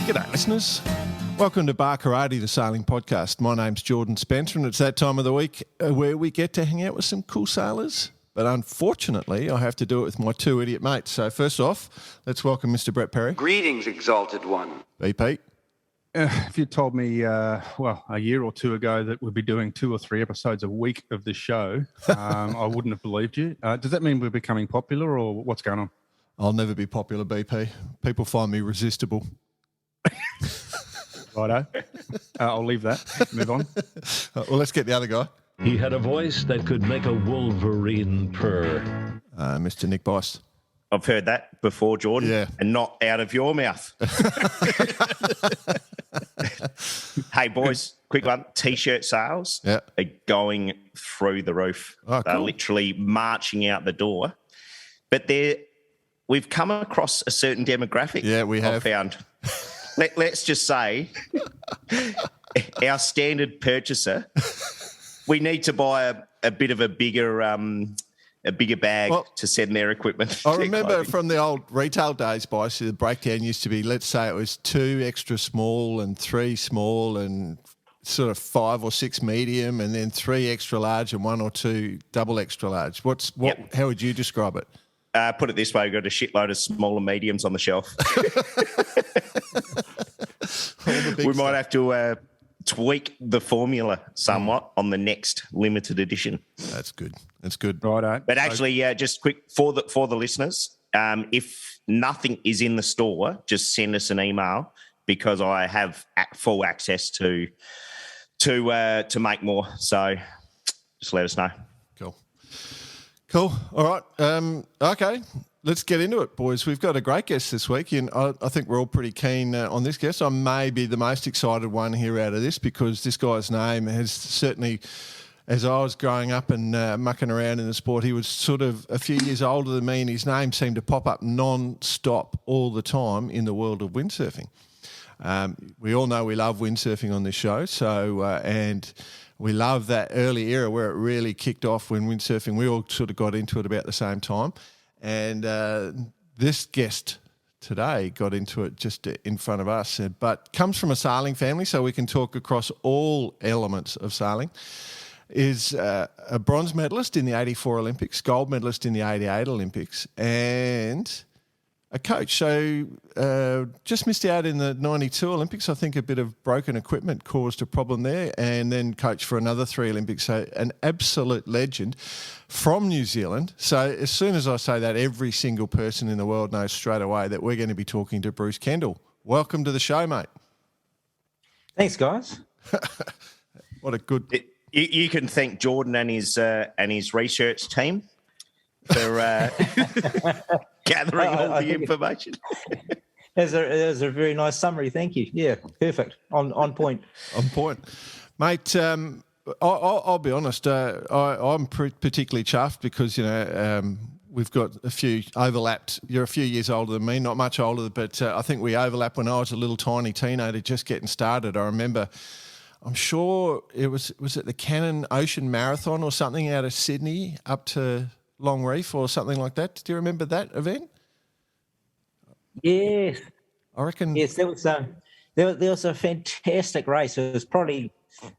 G'day, listeners. Welcome to Bar Karate, the sailing podcast. My name's Jordan Spencer, and it's that time of the week where we get to hang out with some cool sailors. But unfortunately, I have to do it with my two idiot mates. So first off, let's welcome Mr. Brett Perry. Greetings, exalted one. BP. If you told me, a year or two ago that we'd be doing 2 or 3 episodes a week of this show, I wouldn't have believed you. Does that mean we're becoming popular, or what's going on? I'll never be popular, BP. People find me resistible. Righto. I'll leave that. Move on. Well, let's get the other guy. He had a voice that could make a wolverine purr. Mr. Nick Bice. I've heard that before, Jordan, Yeah. and not out of your mouth. Hey, boys, quick one. T-shirt sales Yeah. are going through the roof. Oh, They're cool. literally marching out the door. But we've come across a certain demographic. Yeah, we have. I've found. Let's just say our standard purchaser, we need to buy a bit of a bigger bag to send their equipment. I remember from the old retail days, Bice, the breakdown used to be, let's say it was 2 extra small and 3 small and sort of 5 or 6 medium and then 3 extra large and 1 or 2 double extra large. How would you describe it? Put it this way, we've got a shitload of small and mediums on the shelf. We might have to tweak the formula somewhat on the next limited edition. That's good. That's good. Righto. But actually, just quick for the listeners, if nothing is in the store, just send us an email because I have full access to make more. So just let us know. Cool. All right. Okay. Let's get into it, boys. We've got a great guest this week, and I think we're all pretty keen on this guest. I may be the most excited one here out of this because this guy's name has certainly, as I was growing up and mucking around in the sport, he was sort of a few years older than me, and his name seemed to pop up non-stop all the time in the world of windsurfing. We all know we love windsurfing on this show, and we love that early era where it really kicked off when windsurfing, we all sort of got into it about the same time. And this guest today got into it just in front of us, but comes from a sailing family, so we can talk across all elements of sailing. Is a bronze medalist in the 84 Olympics, gold medalist in the 88 Olympics, and a coach. So just missed out in the 92 Olympics. I think a bit of broken equipment caused a problem there, and then coached for another 3 Olympics. So an absolute legend from New Zealand. So as soon as I say that, every single person in the world knows straight away that we're going to be talking to Bruce Kendall. Welcome to the show, mate. Thanks, guys. What a good... You can thank Jordan and his research team for gathering all the information. That was a very nice summary. Thank you. Yeah, perfect. On point. On point. Mate, I'll be honest, I'm particularly chuffed because, we've got a few overlapped. You're a few years older than me, not much older, but I think we overlapped when I was a little tiny teenager just getting started. I remember, I'm sure was it the Cannon Ocean Marathon or something out of Sydney up to Long Reef or something like that. Do you remember that event? Yes. I reckon. Yes, there was a fantastic race. It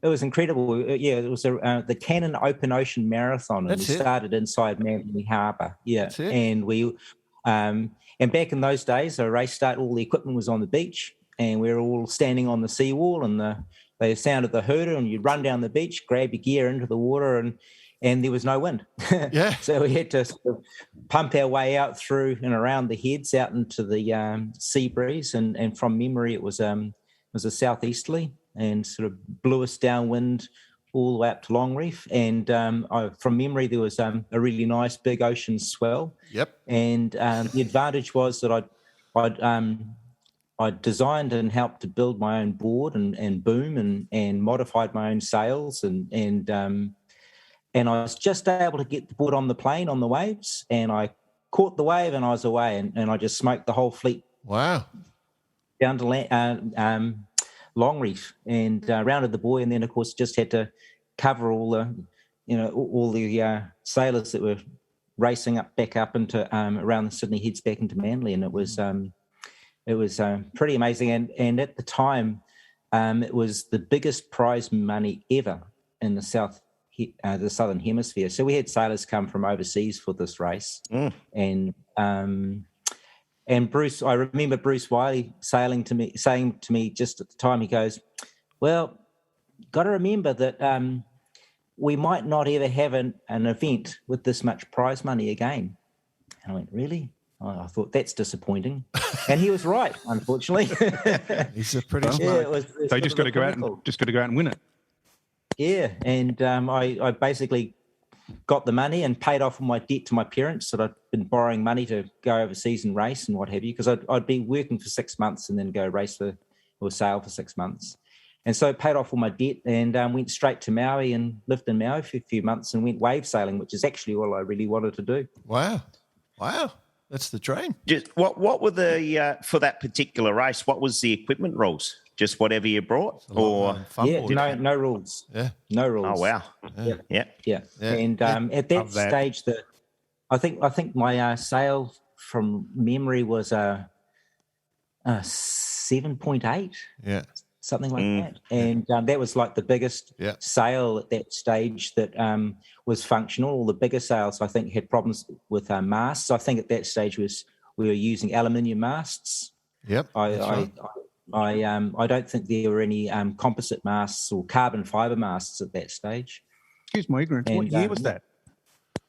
was incredible. Yeah, it was the Cannon Open Ocean Marathon, and we started inside Manly Harbour. Yeah, that's it. And we and back in those days, the race start, all the equipment was on the beach, and we were all standing on the seawall, and they sounded the hooter, and you'd run down the beach, grab your gear into the water, and there was no wind. Yeah. So we had to sort of pump our way out through and around the heads out into the sea breeze. And from memory, it was a southeasterly and sort of blew us downwind all the way up to Long Reef. And from memory, there was a really nice big ocean swell. Yep. And the advantage was that I designed and helped to build my own board and boom and modified my own sails and I was just able to get the board on the plane on the waves, and I caught the wave and I was away, and I just smoked the whole fleet. Wow. Down to Long Reef and rounded the buoy, and then of course just had to cover all the sailors that were racing back up into around the Sydney heads back into Manly, and it was it was pretty amazing. And at the time, it was the biggest prize money ever in the Southern Hemisphere. So we had sailors come from overseas for this race, and Bruce, I remember Bruce Wiley saying to me just at the time, he goes, "Well, got to remember that we might not ever have an event with this much prize money again." And I went, "Really?" I thought, that's disappointing. And he was right, unfortunately. He's a pretty smart. Yeah, So you just got to go out and win it. Yeah, and I basically got the money and paid off all my debt to my parents that I'd been borrowing money to go overseas and race and what have you, because I'd been working for 6 months and then go race or sail for 6 months. And so I paid off all my debt and went straight to Maui and lived in Maui for a few months and went wave sailing, which is actually all I really wanted to do. Wow. That's the dream. Just what were the for that particular race? What was the equipment rules? Just whatever you brought, or no rules. Yeah, no rules. Oh wow, yeah. And at that stage, I think my sail from memory was a 7.8. Yeah. Something like that. And that was like the biggest sail at that stage that was functional. All the bigger sails, I think, had problems with masts. I think at that stage we were using aluminium masts. Yep. I don't think there were any composite masts or carbon fibre masts at that stage. Excuse my ignorance. What year was that?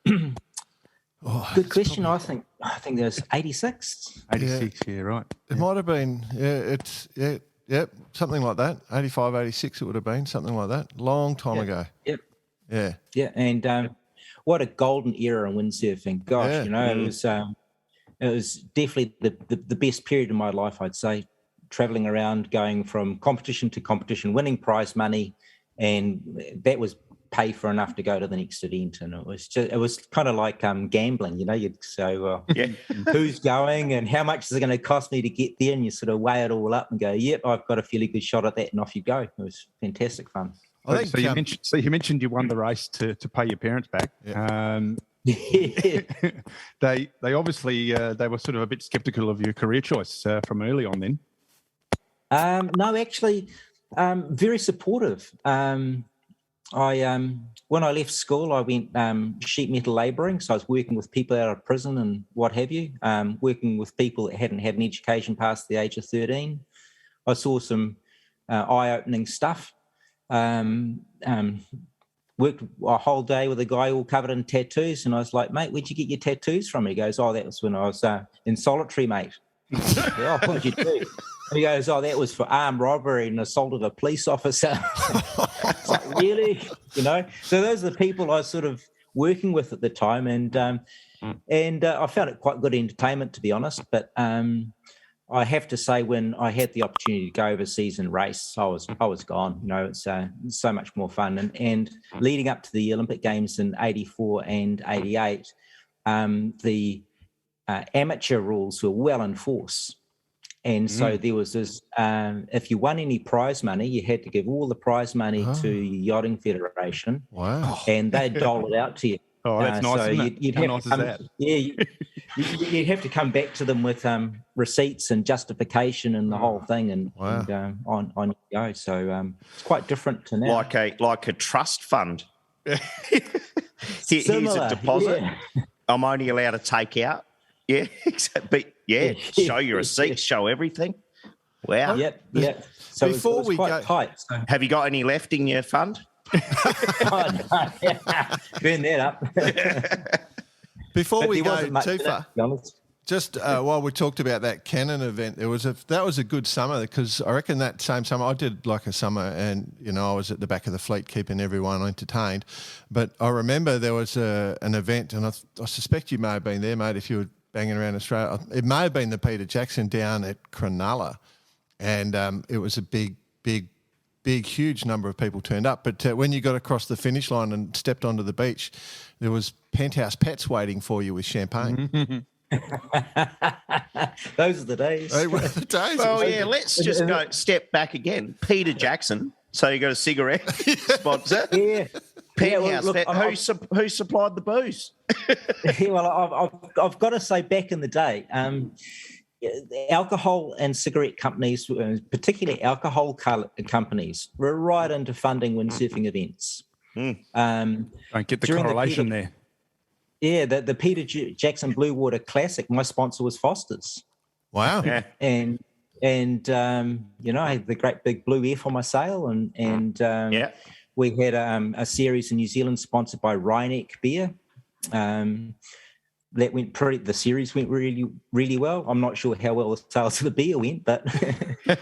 Good question. I think there was 86. 86, yeah, right. It might have been, something like that. 85, 86 it would have been, something like that. Long time ago. Yep. Yeah. Yeah, and what a golden era in windsurfing. Gosh, it was definitely the best period of my life, I'd say, travelling around, going from competition to competition, winning prize money, and that was pay for enough to go to the next event. And it was kind of like gambling, you'd say, well, who's going and how much is it going to cost me to get there? And you sort of weigh it all up and go, yep, I've got a fairly good shot at that, and off you go. It was fantastic fun. You mentioned you won the race to pay your parents back. Yeah. They obviously they were sort of a bit sceptical of your career choice from early on then. No, actually, very supportive. When I left school, I went sheet metal labouring. So I was working with people out of prison and what have you, working with people that hadn't had an education past the age of 13. I saw some eye-opening stuff. Worked a whole day with a guy all covered in tattoos, and I was like, "Mate, where'd you get your tattoos from?" He goes, "Oh, that was when I was in solitary, mate." "Oh, what did you do?" He goes, "Oh, that was for armed robbery and assaulted a police officer." It's like, really? So those are the people I was sort of working with at the time, and I found it quite good entertainment, to be honest. But I have to say, when I had the opportunity to go overseas and race, I was gone. It's so much more fun. And leading up to the Olympic Games in '84 and '88, the amateur rules were well in force. And so there was this, if you won any prize money, you had to give all the prize money to the Yachting Federation. Wow. And they'd dole it out to you. Oh, that's nice, so isn't it? How nice is that? Yeah, you'd have to come back to them with receipts and justification and the whole thing, and on you go. So it's quite different to now. Like a trust fund. Here's a deposit. Yeah. I'm only allowed to take out. Yeah, but show your receipts, show everything. Wow. Yep. So Before it was we quite go, tight. So. Have you got any left in your fund? Oh, no. Burn that up. Before we go too far, far, just while we talked about that Canon event, that was a good summer, because I reckon that same summer I did like a summer, and I was at the back of the fleet keeping everyone entertained. But I remember there was an event, and I suspect you may have been there, mate, if you were banging around Australia. It may have been the Peter Jackson down at Cronulla, and it was a big, huge number of people turned up. But when you got across the finish line and stepped onto the beach, there was Penthouse Pets waiting for you with champagne. Those are the days. They were the days. Well, let's just go step back again. Peter Jackson. So you got a cigarette sponsor. Yeah. Penthouse. Who supplied the booze? Well, I've got to say, back in the day, alcohol and cigarette companies, particularly alcohol companies, were right into funding windsurfing events. Don't get the During the correlation Peter- there. Yeah, the Peter Jackson Blue Water Classic, my sponsor was Foster's. Wow. Yeah. And I had the great big blue F on my sail, and we had a series in New Zealand sponsored by Rhineck Beer. That went the series went really, really well. I'm not sure how well the sales of the beer went, but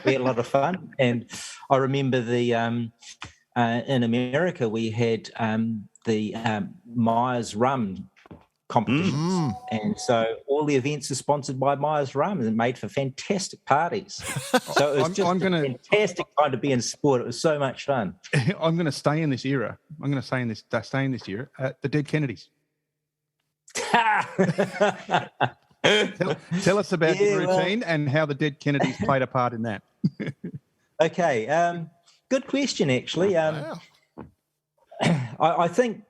we had a lot of fun. And I remember in America we had the Myers Rum competitions, and so all the events are sponsored by Myers Rum and made for fantastic parties. So it was just a fantastic time to be in sport. It was so much fun. I'm going to stay in this era. I'm going to stay in this era. The Dead Kennedys. Tell us about the routine and how the Dead Kennedys played a part in that. Okay, good question, actually. Wow. I think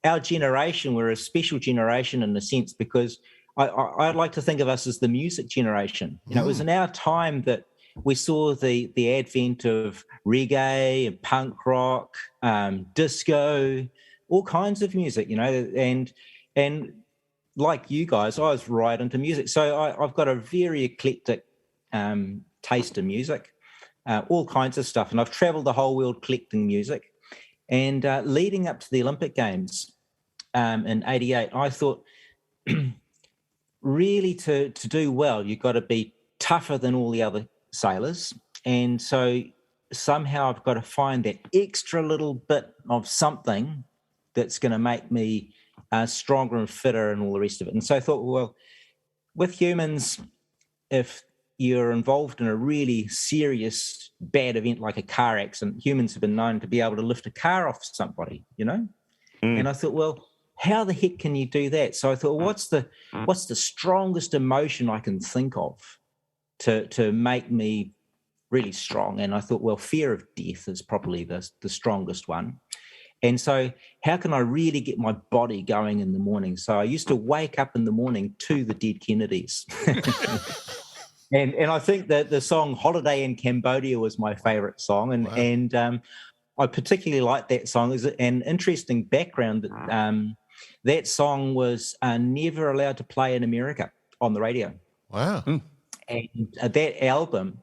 our generation, we're a special generation in a sense, because I'd like to think of us as the music generation. It was in our time that we saw the advent of reggae and punk rock, disco, all kinds of music, and like you guys, I was right into music. So I've got a very eclectic taste in music, all kinds of stuff. And I've traveled the whole world collecting music. And leading up to the Olympic Games in '88, I thought really to do well, you've got to be tougher than all the other sailors. And so somehow I've got to find that extra little bit of something that's going to make me stronger and fitter and all the rest of it. And so I thought, well, with humans, if you're involved in a really serious bad event like a car accident, humans have been known to be able to lift a car off somebody, And I thought, well, how the heck can you do that? So I thought, well, what's the strongest emotion I can think of to make me really strong? And I thought, well, fear of death is probably the strongest one. And so how can I really get my body going in the morning? So I used to wake up in the morning to the Dead Kennedys. And I think that the song Holiday in Cambodia was my favorite song. And, wow. and I particularly like that song. There's an interesting background that that song was never allowed to play in America on the radio. Wow. And that album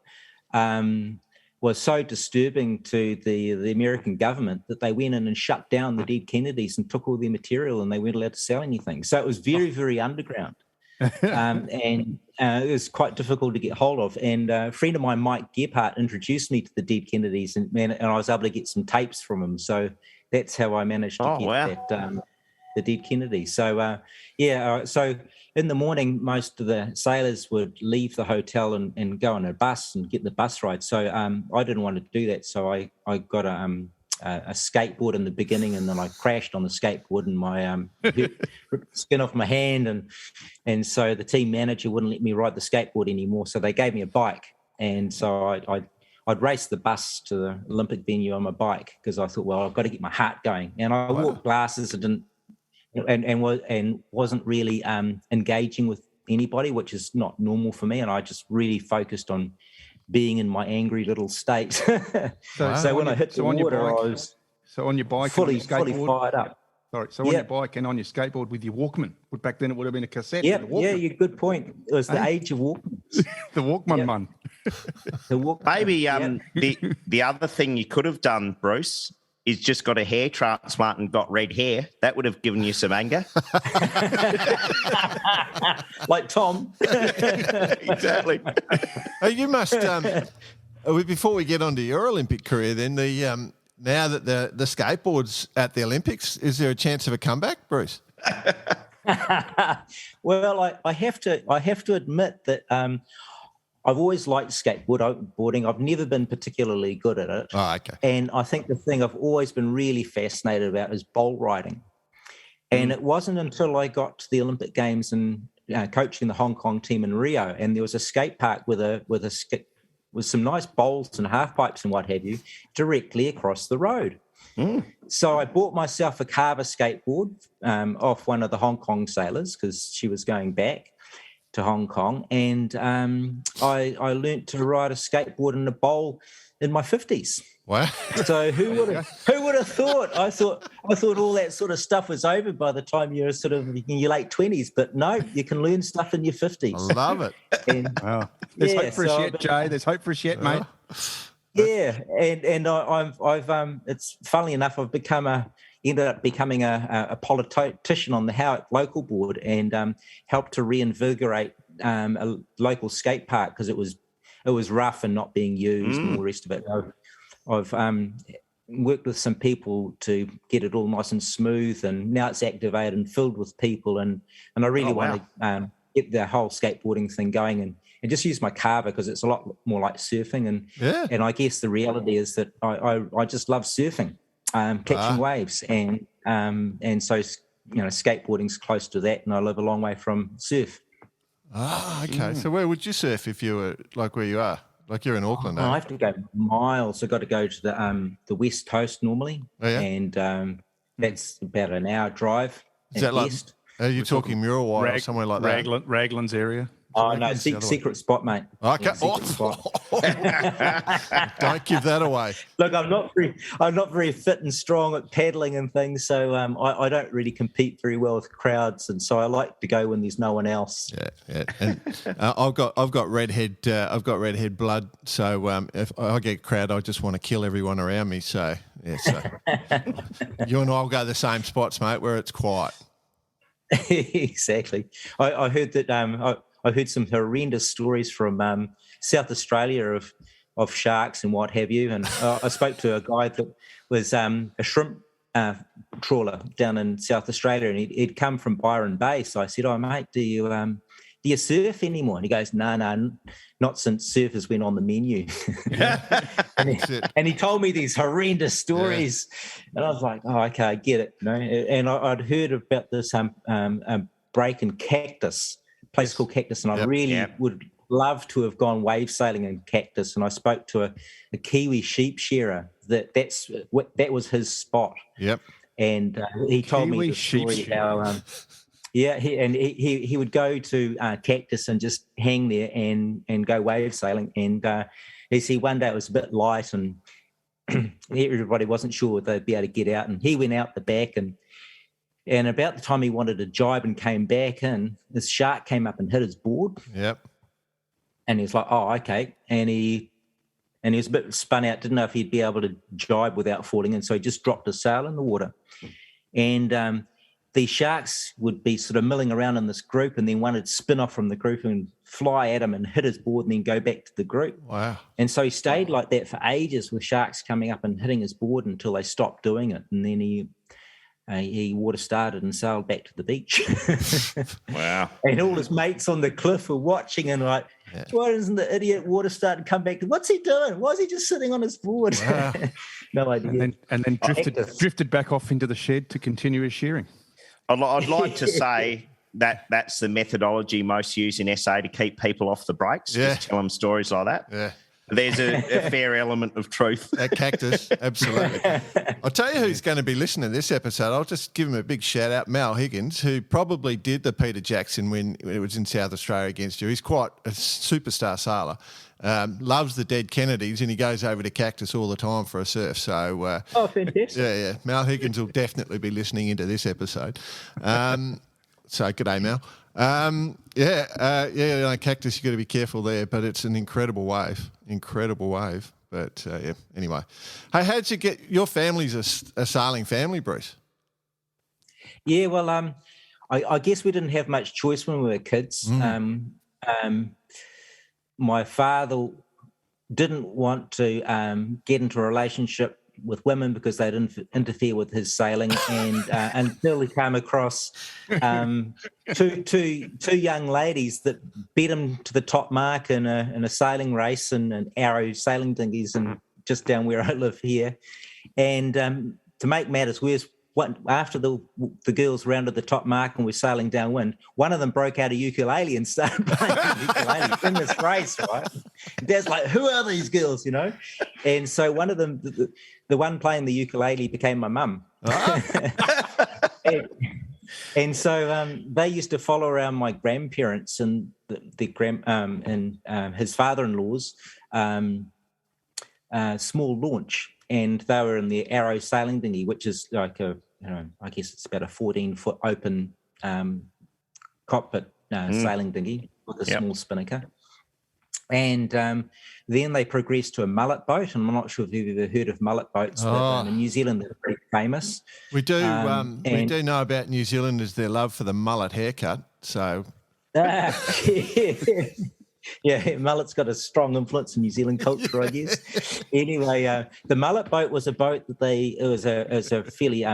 was so disturbing to the American government that they went in and shut down the Dead Kennedys and took all their material, and they weren't allowed to sell anything. So it was very, very underground. And it was quite difficult to get hold of. And a friend of mine, Mike Gephardt, introduced me to the Dead Kennedys, and I was able to get some tapes from him. So that's how I managed to get that, the Dead Kennedys. So, so in the morning, most of the sailors would leave the hotel and go on a bus and get the bus ride. So I didn't want to do that. So I got a skateboard in the beginning, and then I crashed on the skateboard, and my ripped the skin off my hand, and so the team manager wouldn't let me ride the skateboard anymore, so they gave me a bike. And so I'd race the bus to the Olympic venue on my bike, because I thought, well, I've got to get my heart going. And I wore glasses and wasn't really engaging with anybody, which is not normal for me, and I just really focused on being in my angry little state. So when I hit the water, I was on your bike, fully fired up. Sorry, so on your bike and on your skateboard with your Walkman. Back then it would have been a cassette. Yeah, you good point. It was the age of Walkman. The Walkman man. The Walkman. Maybe the other thing you could have done, Bruce, is just got a hair transplant and got red hair. That would have given you some anger. Like Tom. Exactly. You must, before we get on to your Olympic career, then, now that the skateboard's at the Olympics, is there a chance of a comeback, Bruce? Well, I have to admit that I've always liked skateboarding. I've never been particularly good at it. Oh, okay. And I think the thing I've always been really fascinated about is bowl riding. And it wasn't until I got to the Olympic Games and coaching the Hong Kong team in Rio, and there was a skate park with some nice bowls and half pipes and what have you, directly across the road. So I bought myself a Carver skateboard off one of the Hong Kong sailors, because she was going back to Hong Kong, and I learnt to ride a skateboard in a bowl in my 50s. Wow. So who would have thought? I thought all that sort of stuff was over by the time you're sort of in your late 20s, but no, you can learn stuff in your 50s. I love it. And, Wow. There's hope for us yet, Jay. There's hope for us yet, mate. Yeah, and I've it's funnily enough, ended up becoming a politician on the Howick local board, and helped to reinvigorate a local skate park because it was rough and not being used and all the rest of it. I've worked with some people to get it all nice and smooth, and now it's activated and filled with people, and I really want to get the whole skateboarding thing going and just use my carver because it's a lot more like surfing, and I guess the reality is that I just love surfing, catching waves, and so skateboarding's close to that, and I live a long way from surf. Okay. So where would you surf if you were like where you are? Like you're in Auckland, I have to go miles. I've got to go to the west coast normally, and that's about an hour drive. Is that like? Are you talking Muriwai or somewhere like that? Raglan's area. Oh no, secret spot, mate. Okay. Yeah, spot. Don't give that away. Look, I'm not very fit and strong at paddling and things, so I don't really compete very well with crowds, and so I like to go when there's no one else. Yeah. And I've got redhead blood, so if I get crowd, I just want to kill everyone around me. So yeah, you and I'll go the same spots, mate, where it's quiet. Exactly. I heard that. I heard some horrendous stories from South Australia of sharks and what have you. And I spoke to a guy that was a shrimp trawler down in South Australia, and he'd come from Byron Bay. So I said, "Oh, mate, do you surf anymore?" And he goes, "No, not since surfers went on the menu." and he told me these horrendous stories, and I was like, "Oh, okay, I get it." And I'd heard about this break in Cactus. Place called Cactus, and I really would love to have gone wave sailing in Cactus. And I spoke to a Kiwi sheep shearer that was his spot. Yep. And he told me the story how he would go to Cactus and just hang there and go wave sailing. And he said one day it was a bit light and everybody wasn't sure they'd be able to get out. And he went out the back, and about the time he wanted to jibe and came back in, this shark came up and hit his board. Yep. And he was like, "Oh, okay." And he was a bit spun out, didn't know if he'd be able to jibe without falling, and so he just dropped his sail in the water. And these sharks would be sort of milling around in this group, and then one would spin off from the group and fly at him and hit his board and then go back to the group. Wow. And so he stayed like that for ages with sharks coming up and hitting his board until they stopped doing it. And then he water started and sailed back to the beach. Wow. And all his mates on the cliff were watching and like, why doesn't the idiot water start and come back? What's he doing? Why is he just sitting on his board? Wow. No idea. And then drifted back off into the shed to continue his shearing. I'd like to say that's the methodology most used in SA to keep people off the brakes. Yeah. Just tell them stories like that. Yeah. There's a fair element of truth. At Cactus, absolutely. I'll tell you who's going to be listening to this episode. I'll just give him a big shout out, Mal Higgins, who probably did the Peter Jackson when it was in South Australia against you. He's quite a superstar sailor, loves the dead Kennedys, and he goes over to Cactus all the time for a surf. So, fantastic. Yeah. Mal Higgins will definitely be listening into this episode. So, g'day, Mal. Cactus, you've got to be careful there, but it's an incredible wave. But anyway. Hey, how'd you get, your family's a sailing family, Bruce? Yeah, well, I guess we didn't have much choice when we were kids. My father didn't want to get into a relationship with women because they didn't interfere with his sailing, and until he came across two young ladies that beat him to the top mark in a sailing race and Arrow sailing dinghies and just down where I live here. And to make matters worse, after the girls rounded the top mark and were sailing downwind, one of them broke out a ukulele and started playing the ukulele in this race, right? Dad's like, "Who are these girls?" And so one of them, the one playing the ukulele, became my mum. And so they used to follow around my grandparents and his father-in-law's small launch, and they were in the Arrow sailing dinghy, which is like I guess it's about a 14-foot open cockpit sailing dinghy with a small spinnaker. And then they progressed to a mullet boat, and I'm not sure if you've ever heard of mullet boats, but in New Zealand they're pretty famous. We do know about New Zealanders, their love for the mullet haircut. So, yeah, mullet's got a strong influence in New Zealand culture, I guess. Anyway, the mullet boat was a boat that it was a fairly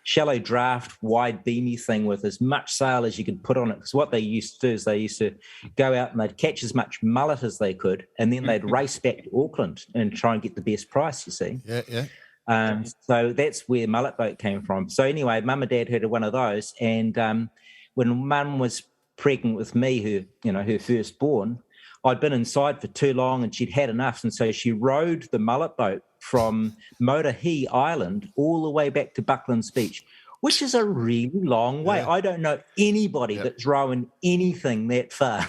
shallow draft, wide beamy thing with as much sail as you could put on it. Because what they used to do is they used to go out and they'd catch as much mullet as they could, and then they'd race back to Auckland and try and get the best price, you see. Yeah. So that's where mullet boat came from. So anyway, Mum and Dad had one of those, and when Mum was pregnant with me, her firstborn, I'd been inside for too long and she'd had enough, and so she rowed the mullet boat from Motahi Island all the way back to Bucklands Beach, which is a really long way. I don't know anybody that's rowing anything that far.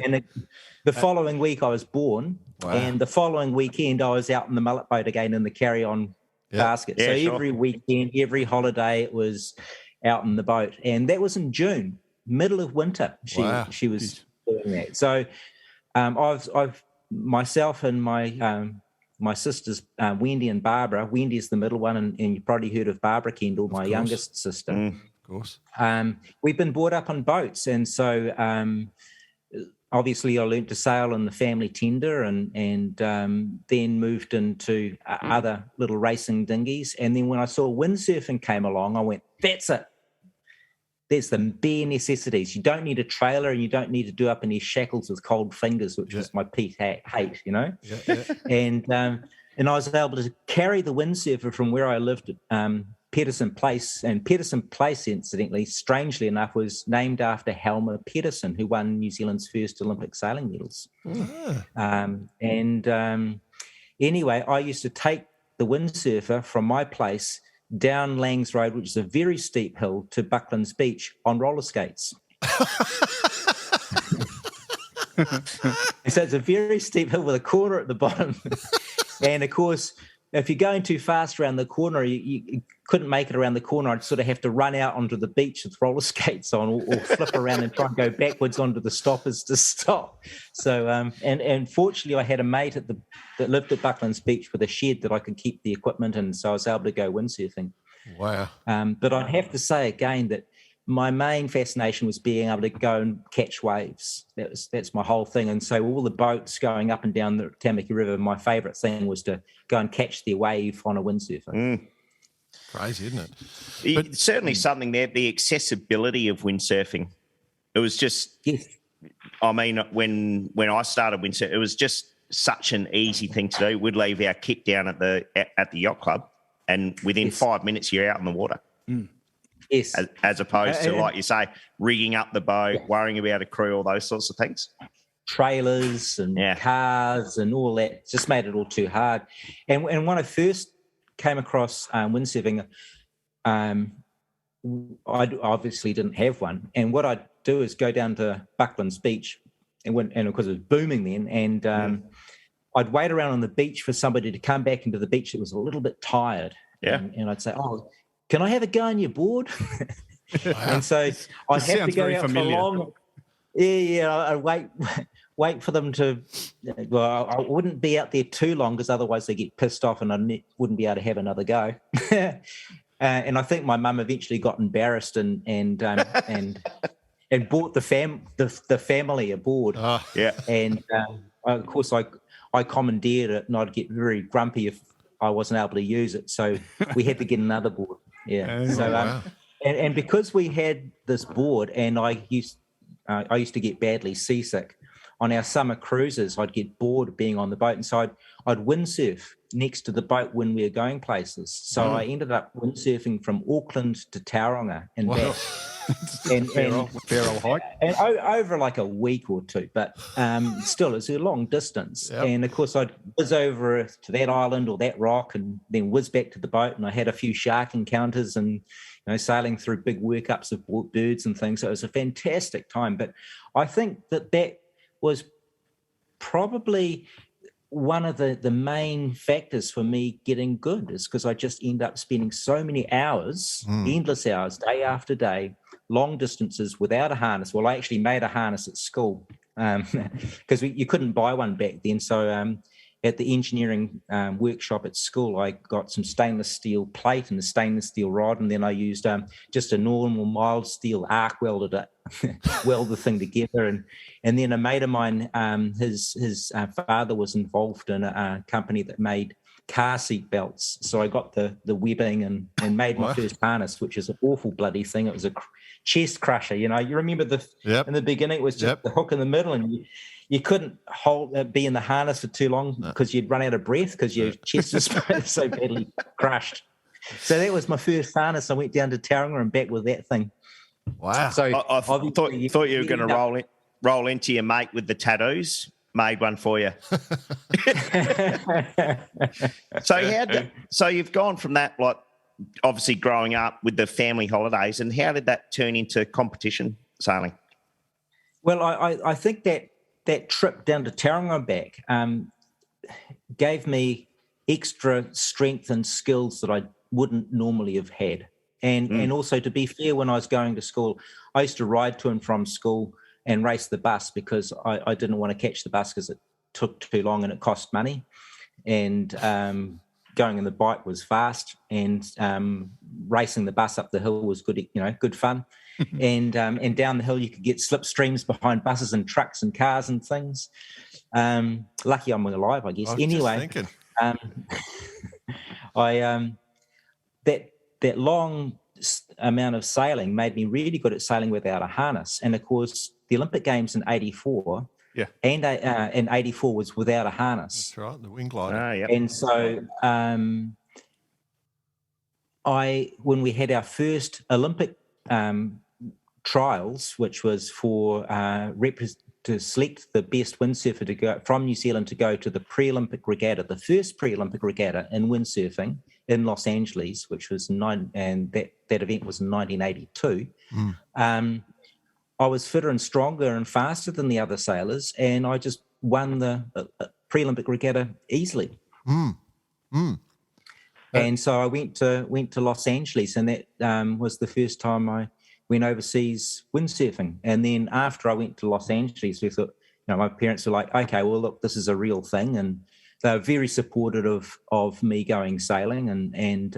And the following week I was born, and the following weekend I was out in the mullet boat again in the carry-on basket. So every weekend, every holiday, it was out in the boat. And that was in June, middle of winter. She was doing that. So I've myself and my sisters, Wendy and Barbara. Wendy's the middle one, and you've probably heard of Barbara Kendall, my youngest sister. Of course. We've been brought up on boats, and so obviously I learnt to sail in the family tender, and then moved into other little racing dinghies. And then when I saw windsurfing came along, I went, that's it. There's the bare necessities. You don't need a trailer, and you don't need to do up any shackles with cold fingers, which was my pet hate, And I was able to carry the windsurfer from where I lived at Pedersen Place. And Pedersen Place, incidentally, strangely enough, was named after Helmer Pedersen, who won New Zealand's first Olympic sailing medals. Anyway, I used to take the windsurfer from my place down Langs Road, which is a very steep hill, to Bucklands Beach on roller skates. So it's a very steep hill with a corner at the bottom. And of course, if you're going too fast around the corner, you couldn't make it around the corner. I'd sort of have to run out onto the beach with roller skates on, or flip around and try and go backwards onto the stoppers to stop. So, and fortunately, I had a mate that lived at Bucklands Beach with a shed that I could keep the equipment in, so I was able to go windsurfing. Wow. But I'd have to say again that my main fascination was being able to go and catch waves. That's my whole thing. And so all the boats going up and down the Tamaki River, my favourite thing was to go and catch the wave on a windsurfer. Crazy, isn't it? But certainly something there, the accessibility of windsurfing. It was just, I mean, when I started windsurfing, it was just such an easy thing to do. We'd leave our kit down at the yacht club, and within 5 minutes you're out in the water. Yes. As opposed to, like you say, rigging up the boat, worrying about a crew, all those sorts of things. Trailers and cars and all that just made it all too hard. And when I first came across windsurfing, I obviously didn't have one. And what I'd do is go down to Bucklands Beach, and of course it was booming then, and I'd wait around on the beach for somebody to come back into the beach that was a little bit tired. And I'd say, oh, can I have a go on your board? And so I'd have to go out for long. I'd wait for them to. Well, I wouldn't be out there too long because otherwise they get pissed off, and I wouldn't be able to have another go. And I think my mum eventually got embarrassed and bought the family a board. And of course I commandeered it, and I'd get very grumpy if I wasn't able to use it. So we had to get another board. And because we had this board, and I used to get badly seasick on our summer cruises, I'd get bored of being on the boat, and so I'd windsurf next to the boat when we were going places. So I ended up windsurfing from Auckland to Tauranga and back. And fair old hike. And over like a week or two, but still it's a long distance. And of course I'd whiz over to that island or that rock and then whiz back to the boat, and I had a few shark encounters, and sailing through big workups of birds and things. So it was a fantastic time. But I think that was probably one of the main factors for me getting good, is because I just end up spending so many hours, endless hours, day after day, long distances without a harness. Well, I actually made a harness at school because you couldn't buy one back then. So at the engineering workshop at school, I got some stainless steel plate and a stainless steel rod, and then I used just a normal mild steel arc welded it, weld the thing together. And then a mate of mine, his father was involved in a company that made car seat belts. So I got the webbing and made my first harness, which is an awful bloody thing. It was a chest crusher. You remember in the beginning, it was just the hook in the middle, and you couldn't be in the harness for too long because you'd run out of breath because your chest was so badly crushed. So that was my first harness. I went down to Tauranga and back with that thing. Wow. So I thought you were going to roll into your mate with the tattoos. Made one for you. So you've gone from that, like, obviously growing up with the family holidays, and how did that turn into competition sailing? Well, I think that trip down to Tauranga and back gave me extra strength and skills that I wouldn't normally have had. And also, to be fair, when I was going to school, I used to ride to and from school and race the bus because I didn't want to catch the bus because it took too long and it cost money. And going on the bike was fast, and racing the bus up the hill was good, good fun. And down the hill you could get slipstreams behind buses and trucks and cars and things. Lucky I'm alive, I guess. Anyway, that long amount of sailing made me really good at sailing without a harness. And of course, the Olympic Games in '84, and 84 was without a harness. That's right, the wing glider. And so when we had our first Olympic trials, which was for to select the best windsurfer to go from New Zealand to go to the pre-Olympic regatta, the first pre-Olympic regatta in windsurfing in Los Angeles, which was and that event was in 1982. I was fitter and stronger and faster than the other sailors, and I just won the pre-Olympic regatta easily. And so I went to Los Angeles, and that was the first time I went overseas windsurfing. And then after I went to Los Angeles, we thought, my parents were like, okay, well, look, this is a real thing. And they were very supportive of me going sailing. And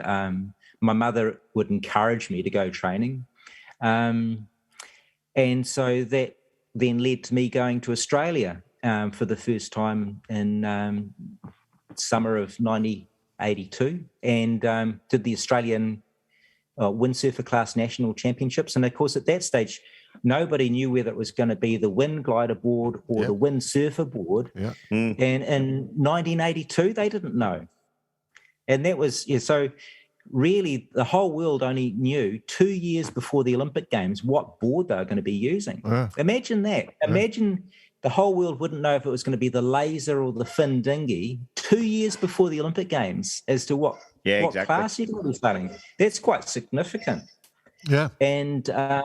my mother would encourage me to go training. And so that then led to me going to Australia for the first time in summer of 1982, and did the Australian windsurfer class national championships. And of course, at that stage, nobody knew whether it was going to be the wind glider board or the windsurfer board. And in 1982, they didn't know. And that was, so really the whole world only knew 2 years before the Olympic Games what board they were going to be using. Imagine that. Imagine the whole world wouldn't know if it was going to be the laser or the fin dinghy 2 years before the Olympic Games as to what class you're going to be starting. That's quite significant. Yeah. And so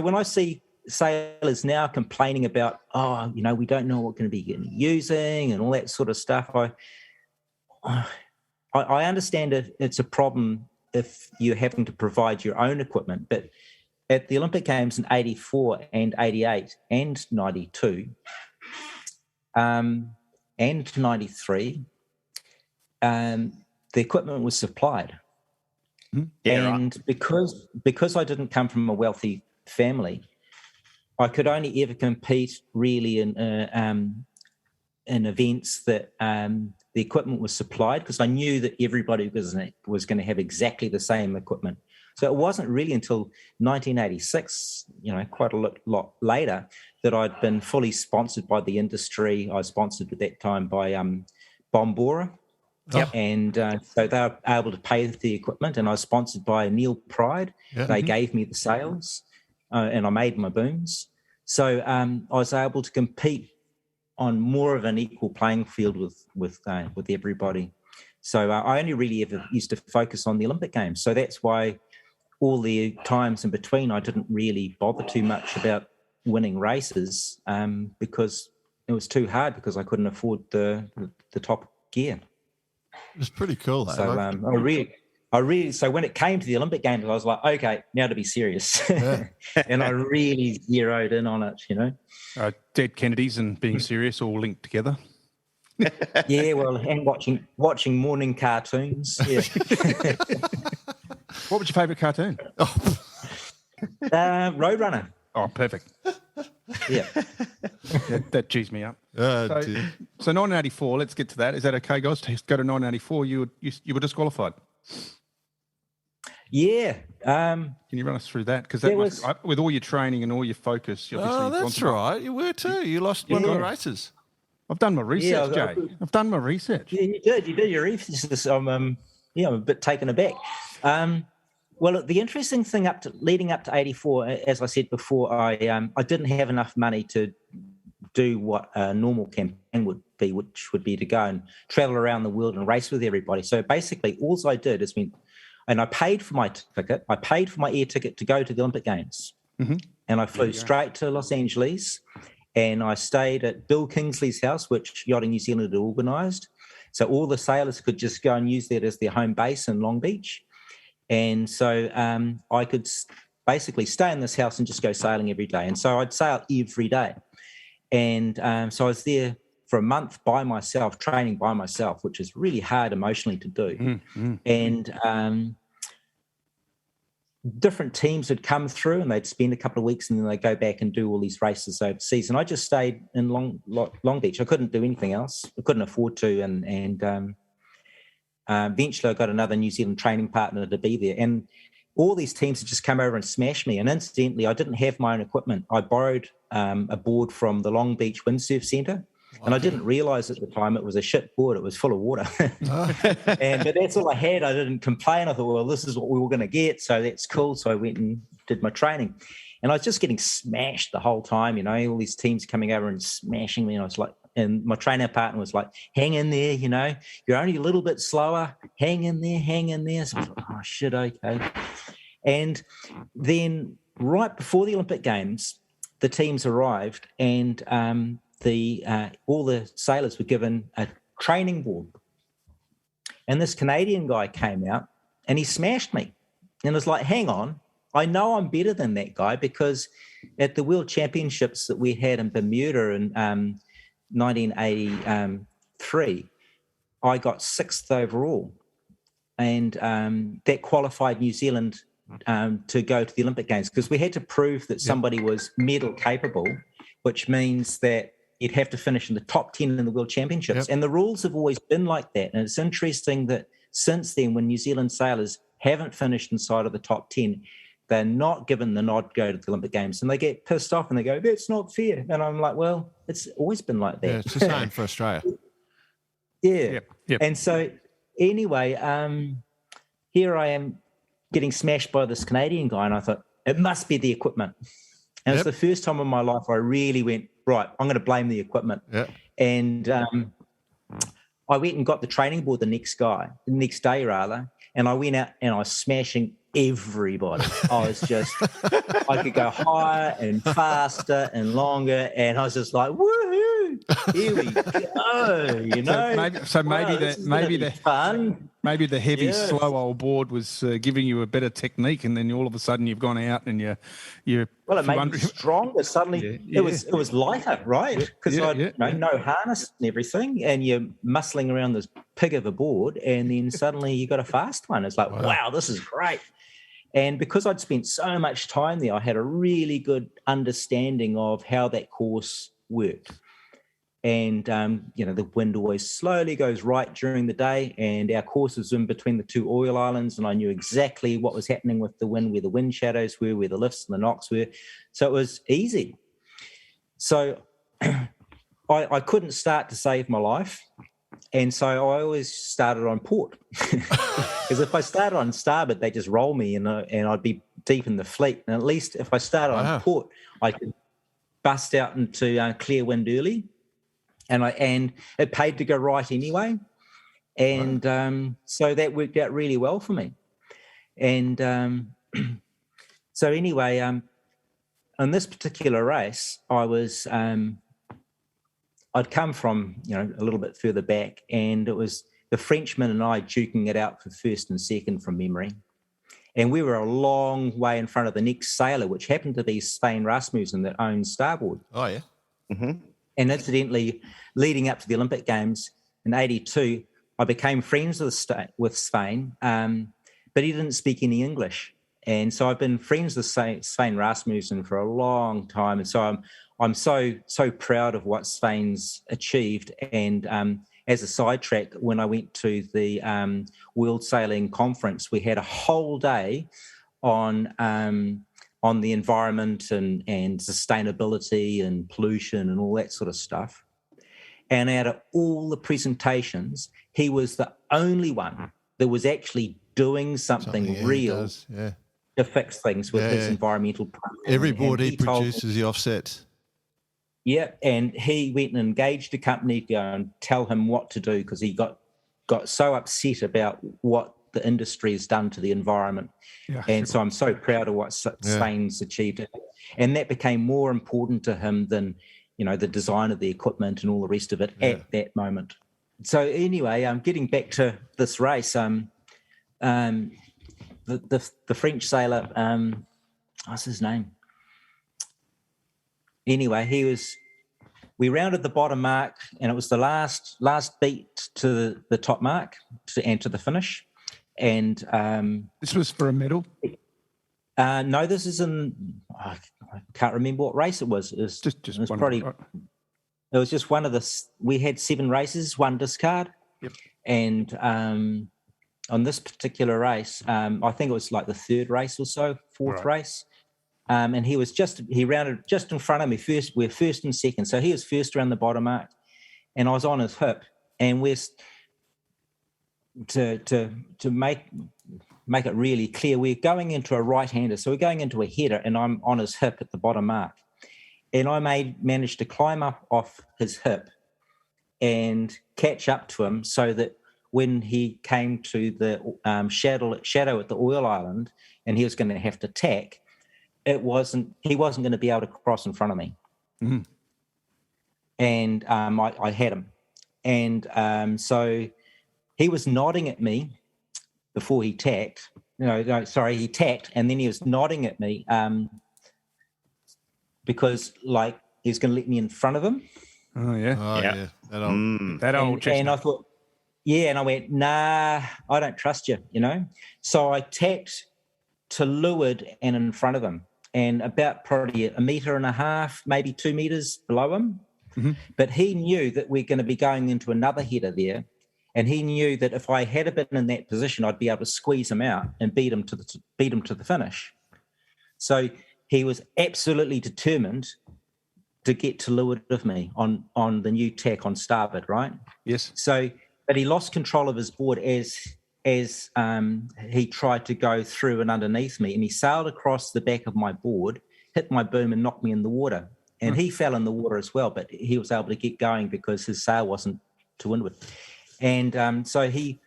when I see sailors now complaining about, we don't know what we're going to be using and all that sort of stuff, I understand it's a problem if you're having to provide your own equipment, but at the Olympic Games in 84 and 88 and 92 and 93, the equipment was supplied. Because I didn't come from a wealthy family, I could only ever compete really in events that the equipment was supplied, because I knew that everybody was going to have exactly the same equipment. So it wasn't really until 1986, quite a lot later, that I'd been fully sponsored by the industry. I was sponsored at that time by Bombora. And so they were able to pay for the equipment, and I was sponsored by Neil Pride. They gave me the sails, and I made my booms. So I was able to compete on more of an equal playing field with everybody. So I only really ever used to focus on the Olympic Games. So that's why all the times in between, I didn't really bother too much about winning races because it was too hard because I couldn't afford the top gear. It was pretty cool, though. So I really, so when it came to the Olympic Games, I was like, okay, now to be serious. Yeah. And I really zeroed in on it, you know. Dead Kennedys and being serious all linked together. Yeah, well, and watching morning cartoons. Yeah. What was your favourite cartoon? Roadrunner. Oh, perfect. Yeah. That cheesed me up. Oh, So dear. 1984, let's get to that. Is that okay, guys? To go to 1984, you were disqualified. Yeah. Can you run us through that? Because with all your training and all your focus, you obviously Oh, that's right. You were too. You lost one of the races. I've done my research, Jay. I've done my research. Yeah, you did. You did your research. I'm a bit taken aback. Well, the interesting thing leading up to 84, as I said before, I didn't have enough money to do what a normal campaign would be, which would be to go and travel around the world and race with everybody. So basically, all I did is and I paid for my ticket. I paid for my air ticket to go to the Olympic Games, and I flew straight to Los Angeles. And I stayed at Bill Kingsley's house, which Yachting New Zealand had organised. So all the sailors could just go and use that as their home base in Long Beach. And so I could basically stay in this house and just go sailing every day. And so I'd sail every day. And so I was there for a month by myself, training by myself, which is really hard emotionally to do. And different teams would come through and they'd spend a couple of weeks and then they'd go back and do all these races overseas. And I just stayed in Long Beach. I couldn't do anything else. I couldn't afford to. And eventually I got another New Zealand training partner to be there. And all these teams had just come over and smashed me. And incidentally, I didn't have my own equipment. I borrowed a board from the Long Beach Windsurf Centre. And I didn't realise at the time it was a shit board. It was full of water. But that's all I had. I didn't complain. I thought, well, this is what we were going to get, so that's cool. So I went and did my training. And I was just getting smashed the whole time, you know, all these teams coming over and smashing me. And I was like, and my trainer partner was like, hang in there, you know, you're only a little bit slower. Hang in there, hang in there. So I was like, oh, shit, okay. And then right before the Olympic Games, the teams arrived and all the sailors were given a training board. And this Canadian guy came out and he smashed me. And was like, hang on, I know I'm better than that guy because at the World Championships that we had in Bermuda in 1983, I got 6th overall. And that qualified New Zealand to go to the Olympic Games because we had to prove that somebody was medal capable, which means that you'd have to finish in the top 10 in the World Championships. And the rules have always been like that. And it's interesting that since then, when New Zealand sailors haven't finished inside of the top 10, they're not given the nod to go to the Olympic Games. And they get pissed off and they go, that's not fair. And I'm like, well, it's always been like that. Yeah, it's the same for Australia. Yeah. And so anyway, here I am getting smashed by this Canadian guy. And I thought, it must be the equipment. And it's the first time in my life I really went, right, I'm going to blame the equipment. And I went and got the training board the next day, and I went out and I was smashing everybody. I was just, I could go higher and faster and longer, and I was just like, woohoo, here we go, you know. Maybe the heavy, slow old board was giving you a better technique, and then all of a sudden you've gone out and you're well, it made me stronger. Suddenly, it was lighter, right? Because no harness and everything, and you're muscling around this pig of a board, and then suddenly you got a fast one. It's like, wow, this is great. And because I'd spent so much time there, I had a really good understanding of how that course worked. And, the wind always slowly goes right during the day, and our course is in between the two oil islands, and I knew exactly what was happening with the wind, where the wind shadows were, where the lifts and the knocks were. So it was easy. So I couldn't start to save my life, and so I always started on port. Because if I started on starboard, they just roll me, and I'd be deep in the fleet. And at least if I started on port, I could bust out into clear wind early. And it paid to go right anyway. And so that worked out really well for me. And so anyway, on this particular race, I'd come from, a little bit further back, and it was the Frenchman and I duking it out for first and second from memory. And we were a long way in front of the next sailor, which happened to be Svein Rasmussen, that owned Starboard. Oh, yeah. And incidentally, leading up to the Olympic Games in '82, I became friends with Svein, but he didn't speak any English. And so I've been friends with Svein Rasmussen for a long time. And so I'm so proud of what Svein's achieved. And as a sidetrack, when I went to the World Sailing Conference, we had a whole day on the environment and sustainability and pollution and all that sort of stuff. And out of all the presentations, he was the only one that was actually doing something real to fix things with his environmental program. Every board he produces, he offsets. Yeah, and he went and engaged a company to go and tell him what to do, because he got so upset about what the industry has done to the environment. So I'm so proud of what Svein's achieved. And that became more important to him than, the design of the equipment and all the rest of it at that moment. So anyway, getting back to this race, the French sailor, what's his name? Anyway, we rounded the bottom mark, and it was the last beat to the top mark and to the finish. And this was for a medal? No, this is I can't remember what race it was. It was one. Probably, it was just one of we had 7 races, 1 discard. Yep. And on this particular race, I think it was like the 3rd race or so, 4th race. And he rounded just in front of me first. We're first and second. So he was first around the bottom mark, and I was on his hip. And we're to make it really clear, we're going into a right-hander. So we're going into a header, and I'm on his hip at the bottom mark. And I managed to climb up off his hip and catch up to him, so that when he came to the shadow at the oil island, and he was going to have to tack, he wasn't going to be able to cross in front of me. Mm-hmm. And I had him. And so he was nodding at me before he tacked. He tacked, and then he was nodding at me because, like, he was going to let me in front of him. Oh, yeah. Oh, yeah. That old chestnut. And I thought, and I went, nah, I don't trust you, So I tacked to leeward and in front of him, and about probably 1.5 meters, maybe 2 meters below him. Mm-hmm. But he knew that we're going to be going into another header there, and he knew that if I had been in that position, I'd be able to squeeze him out and beat him to the finish. So he was absolutely determined to get to leeward of me on the new tack on starboard, right? Yes. So, but he lost control of his board as he tried to go through and underneath me, and he sailed across the back of my board, hit my boom, and knocked me in the water. And he fell in the water as well, but he was able to get going because his sail wasn't to windward. And so he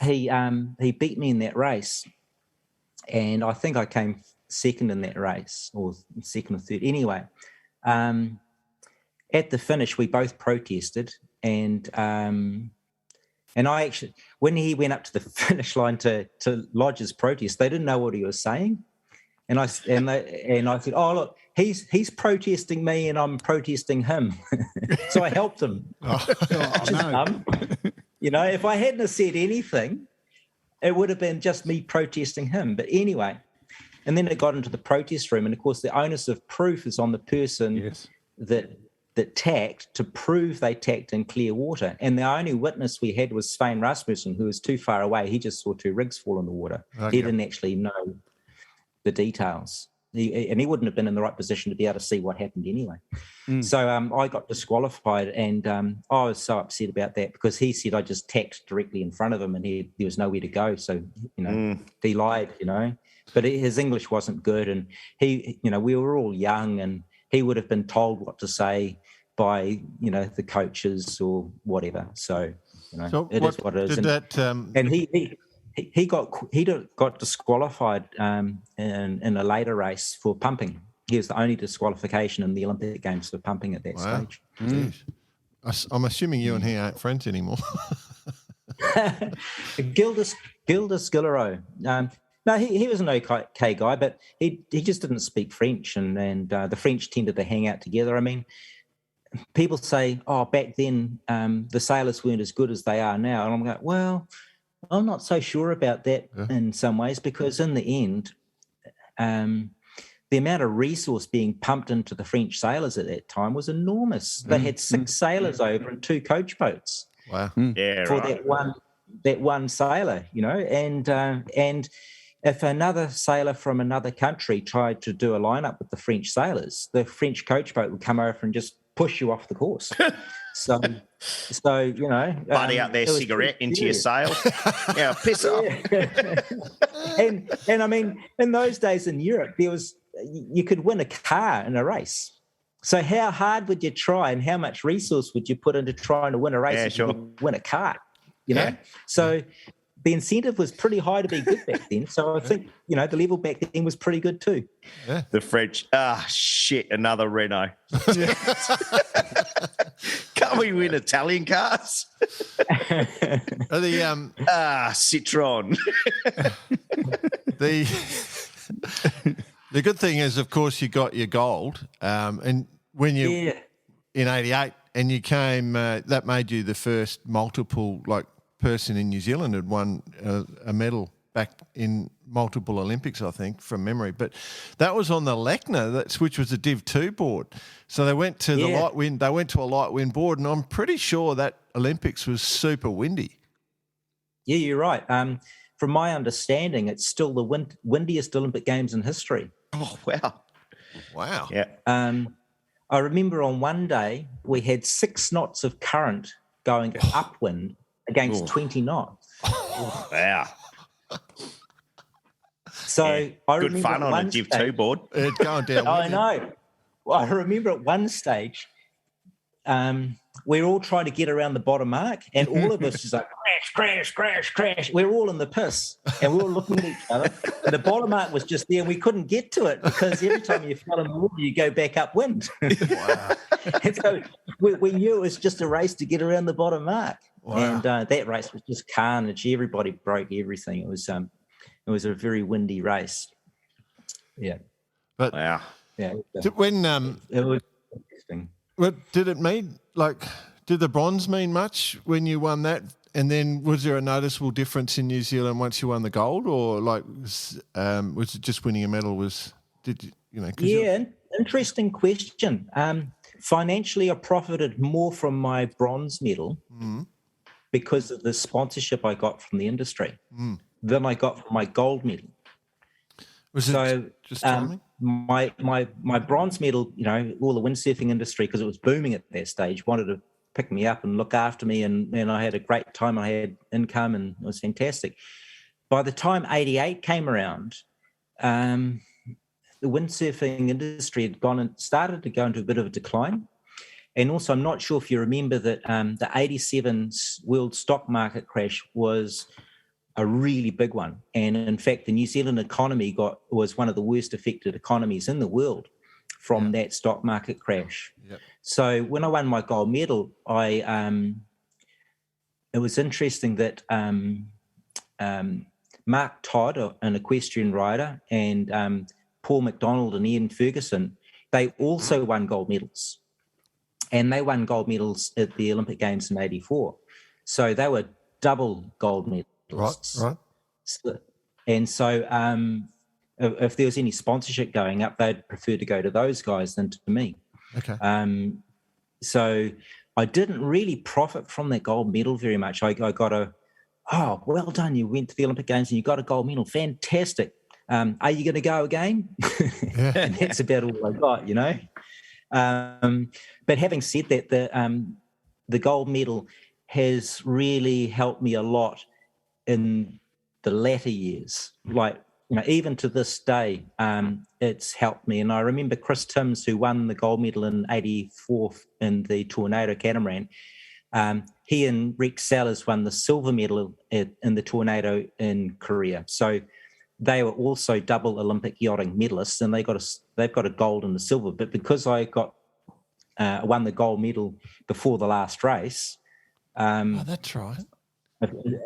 beat me in that race, and I think I came second in that race, or second or third. Anyway, at the finish, we both protested, and I actually, when he went up to the finish line to lodge his protest, they didn't know what he was saying, and I said, "Oh, look, he's protesting me, and I'm protesting him." So I helped him. No. If I hadn't have said anything, it would have been just me protesting him. But anyway, and then it got into the protest room, and of course, the onus of proof is on the person that tacked to prove they tacked in clear water. And the only witness we had was Svein Rasmussen, who was too far away. He just saw 2 rigs fall in the water. Okay. He didn't actually know the details. He wouldn't have been in the right position to be able to see what happened anyway. So I got disqualified, and I was so upset about that, because he said I just tacked directly in front of him, and there was nowhere to go. So, he lied, But his English wasn't good, and we were all young, and he would have been told what to say by, the coaches or whatever. So You know, So it is what it is. did that? And he got disqualified in a later race for pumping. He was the only disqualification in the Olympic Games for pumping at that stage. Jeez. I'm assuming you and he aren't friends anymore. Gildas Gillero. No, he was an okay guy, but he just didn't speak French, and the French tended to hang out together. I mean, people say, oh, back then the sailors weren't as good as they are now. And I'm going, well, I'm not so sure about that in some ways, because in the end, the amount of resource being pumped into the French sailors at that time was enormous. They had 6 sailors over and 2 coach boats. Wow. For that one sailor, you know, and if another sailor from another country tried to do a lineup with the French sailors, the French coach boat would come over and just push you off the course. So you know, buddy out there, cigarette into your sail. Yeah, piss off. and I mean, in those days in Europe, you could win a car in a race. So how hard would you try, and how much resource would you put into trying to win a race if you could win a car? You know, so the incentive was pretty high to be good back then. So I think, you know, the level back then was pretty good too. Yeah. The French, shit, another Renault. Can't we win Italian cars? Citroen. The good thing is, of course, you got your gold, and when you in '88, and you came, that made you the first multiple person in New Zealand had won a medal back in multiple Olympics, I think, from memory. But that was on the Lechner, which was a Div 2 board. So they went to the light wind. They went to a light wind board, and I'm pretty sure that Olympics was super windy. Yeah, you're right. From my understanding, it's still the windiest Olympic Games in history. Oh, wow. Wow. Yeah. I remember on one day we had 6 knots of current going upwind against 20 knots. Wow. So I good remember fun on a Div 2 board. It's going down. I know. Well, I remember at one stage, we're all trying to get around the bottom mark, and all of us is like crash. We're all in the piss, and we were looking at each other. And the bottom mark was just there, and we couldn't get to it because every time you fell in the water, you go back upwind. Wow. And so we knew it was just a race to get around the bottom mark. Wow. And that race was just carnage. Everybody broke everything. It was a very windy race. Yeah. But wow. Yeah. When it was interesting. But did it mean did the bronze mean much when you won that? And then was there a noticeable difference in New Zealand once you won the gold, or was it just winning a medal? Interesting question. Financially, I profited more from my bronze medal because of the sponsorship I got from the industry than I got from my gold medal. Was it just timing? My bronze medal, you know, all the windsurfing industry, because it was booming at that stage, wanted to pick me up and look after me, and I had a great time. I had income, and it was fantastic. By the time '88 came around, the windsurfing industry had started to go into a bit of a decline. And also, I'm not sure if you remember that the '87 world stock market crash was a really big one. And in fact, the New Zealand economy was one of the worst affected economies in the world from that stock market crash. Yep. So when I won my gold medal, it was interesting that Mark Todd, an equestrian rider, and Paul McDonald and Ian Ferguson, they also won gold medals. And they won gold medals at the Olympic Games in '84. So they were double gold medals. Right. And so if there was any sponsorship going up, they'd prefer to go to those guys than to me. Okay. So I didn't really profit from that gold medal very much. I got well done, you went to the Olympic Games and you got a gold medal. Fantastic. Are you going to go again? Yeah. And that's about all I got, you know. But having said that, the gold medal has really helped me a lot in the latter years. Like, you know, even to this day, it's helped me. And I remember Chris Timms, who won the gold medal in '84 in the Tornado Catamaran. He and Rex Sellers won the silver medal in the Tornado in Korea. So they were also double Olympic yachting medalists, and they've got a gold and a silver. But because I won the gold medal before the last race, that's right.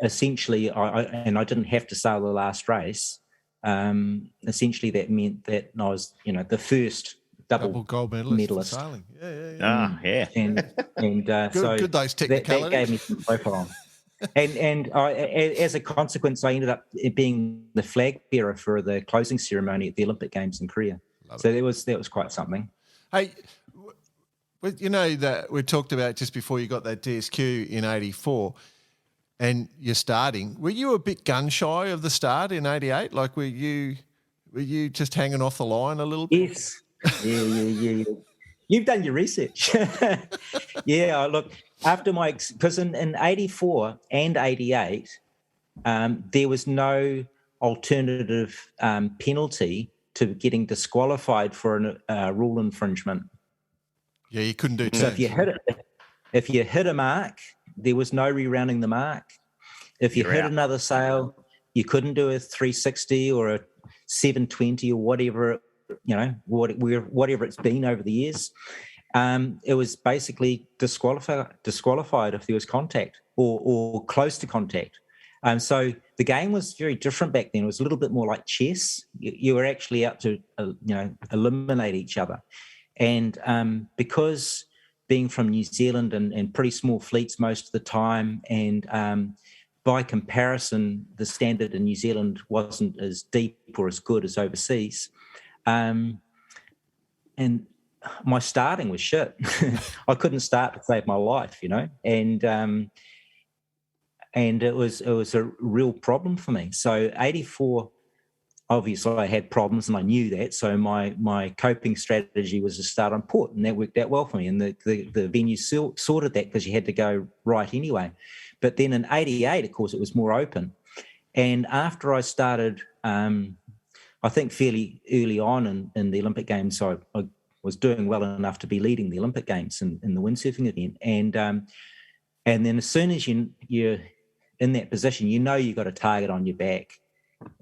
Essentially, I didn't have to sail the last race. Essentially, that meant that I was, the first double gold medalist for sailing. Yeah. And good those technicalities. That gave me some profile. And as a consequence, I ended up being the flag bearer for the closing ceremony at the Olympic Games in Korea. So that was quite something. Hey, that we talked about just before you got that DSQ in '84, and you're starting. Were you a bit gun shy of the start in '88? Like, were you just hanging off the line a little bit? Yes. Yeah. You've done your research. Yeah, look, after because in 84 and 88, there was no alternative penalty to getting disqualified for a rule infringement. Yeah, you couldn't do turns. So if you hit a mark, there was no rerounding the mark. If you hit another sail, you couldn't do a 360 or a 720 or whatever, whatever it's been over the years. It was basically disqualified if there was contact or close to contact. So the game was very different back then. It was a little bit more like chess. You were actually out to eliminate each other. And because being from New Zealand and pretty small fleets most of the time, and by comparison, the standard in New Zealand wasn't as deep or as good as overseas. And my starting was shit. I couldn't start to save my life, and it was a real problem for me. So 84, obviously I had problems and I knew that. So my coping strategy was to start on port, and that worked out well for me. And the venue sorted that because you had to go right anyway. But then in 88, of course, it was more open. And after I started, I think fairly early on in the Olympic Games, I was doing well enough to be leading the Olympic Games in the windsurfing event. And then as soon as you're in that position, you've got a target on your back.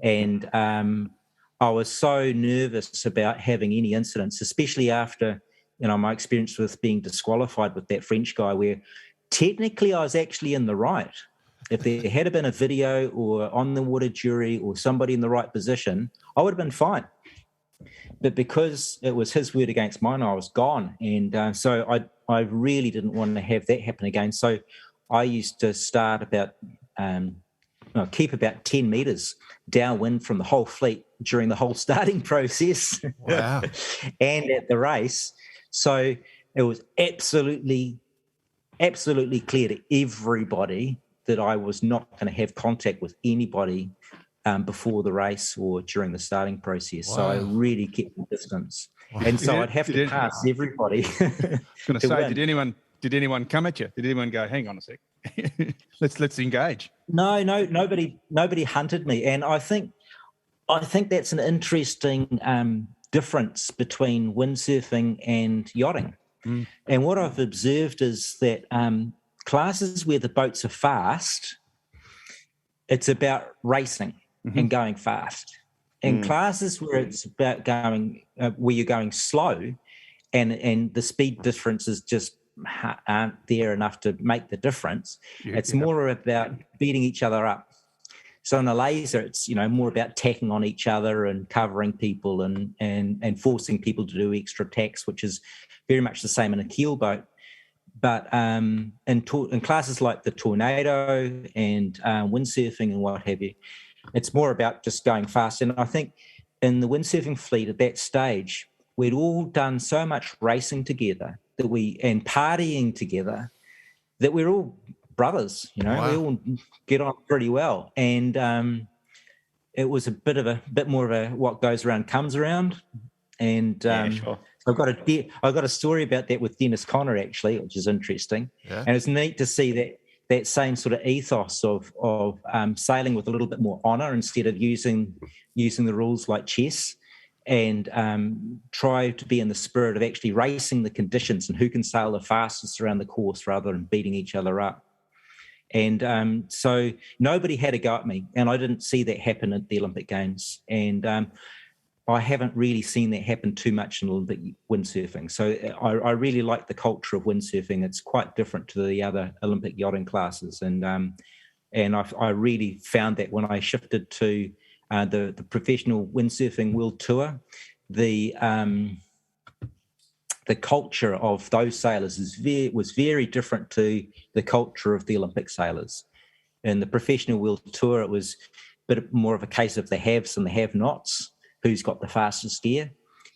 And I was so nervous about having any incidents, especially after, my experience with being disqualified with that French guy, where technically I was actually in the right. If there had been a video or on the water jury or somebody in the right position, I would have been fine. But because it was his word against mine, I was gone. And so I really didn't want to have that happen again. So I used to start keep about 10 metres downwind from the whole fleet during the whole starting process. Wow. And at the race. So it was absolutely clear to everybody that I was not going to have contact with anybody before the race or during the starting process. Wow. So I really kept the distance. Wow. And so I'd have to pass everybody. I was going to say, did anyone come at you? Did anyone go, hang on a sec, let's engage? No, nobody hunted me. And I think that's an interesting difference between windsurfing and yachting. Mm. And what I've observed is that classes where the boats are fast, it's about racing and going fast. And classes where it's about where you're going slow, and the speed differences just aren't there enough to make the difference. It's more about beating each other up. So in a laser, it's more about tacking on each other and covering people and forcing people to do extra tacks, which is very much the same in a keel boat. But in classes like the Tornado and windsurfing and what have you, it's more about just going fast. And I think in the windsurfing fleet at that stage, we'd all done so much racing together and partying together that we're all brothers. Wow. We all get on pretty well. And it was a bit more of a what goes around comes around. And sure. I've got a story about that with Dennis Conner, actually, which is interesting. Yeah. And it's neat to see that same sort of ethos of sailing with a little bit more honour instead of using the rules like chess. and try to be in the spirit of actually racing the conditions and who can sail the fastest around the course rather than beating each other up. And so nobody had a go at me, and I didn't see that happen at the Olympic Games. And I haven't really seen that happen too much in Olympic windsurfing. So I really like the culture of windsurfing. It's quite different to the other Olympic yachting classes. And I really found that when I shifted to the professional windsurfing world tour, the culture of those sailors was very different to the culture of the Olympic sailors. In the professional world tour, it was a bit more of a case of the haves and the have-nots, who's got the fastest gear.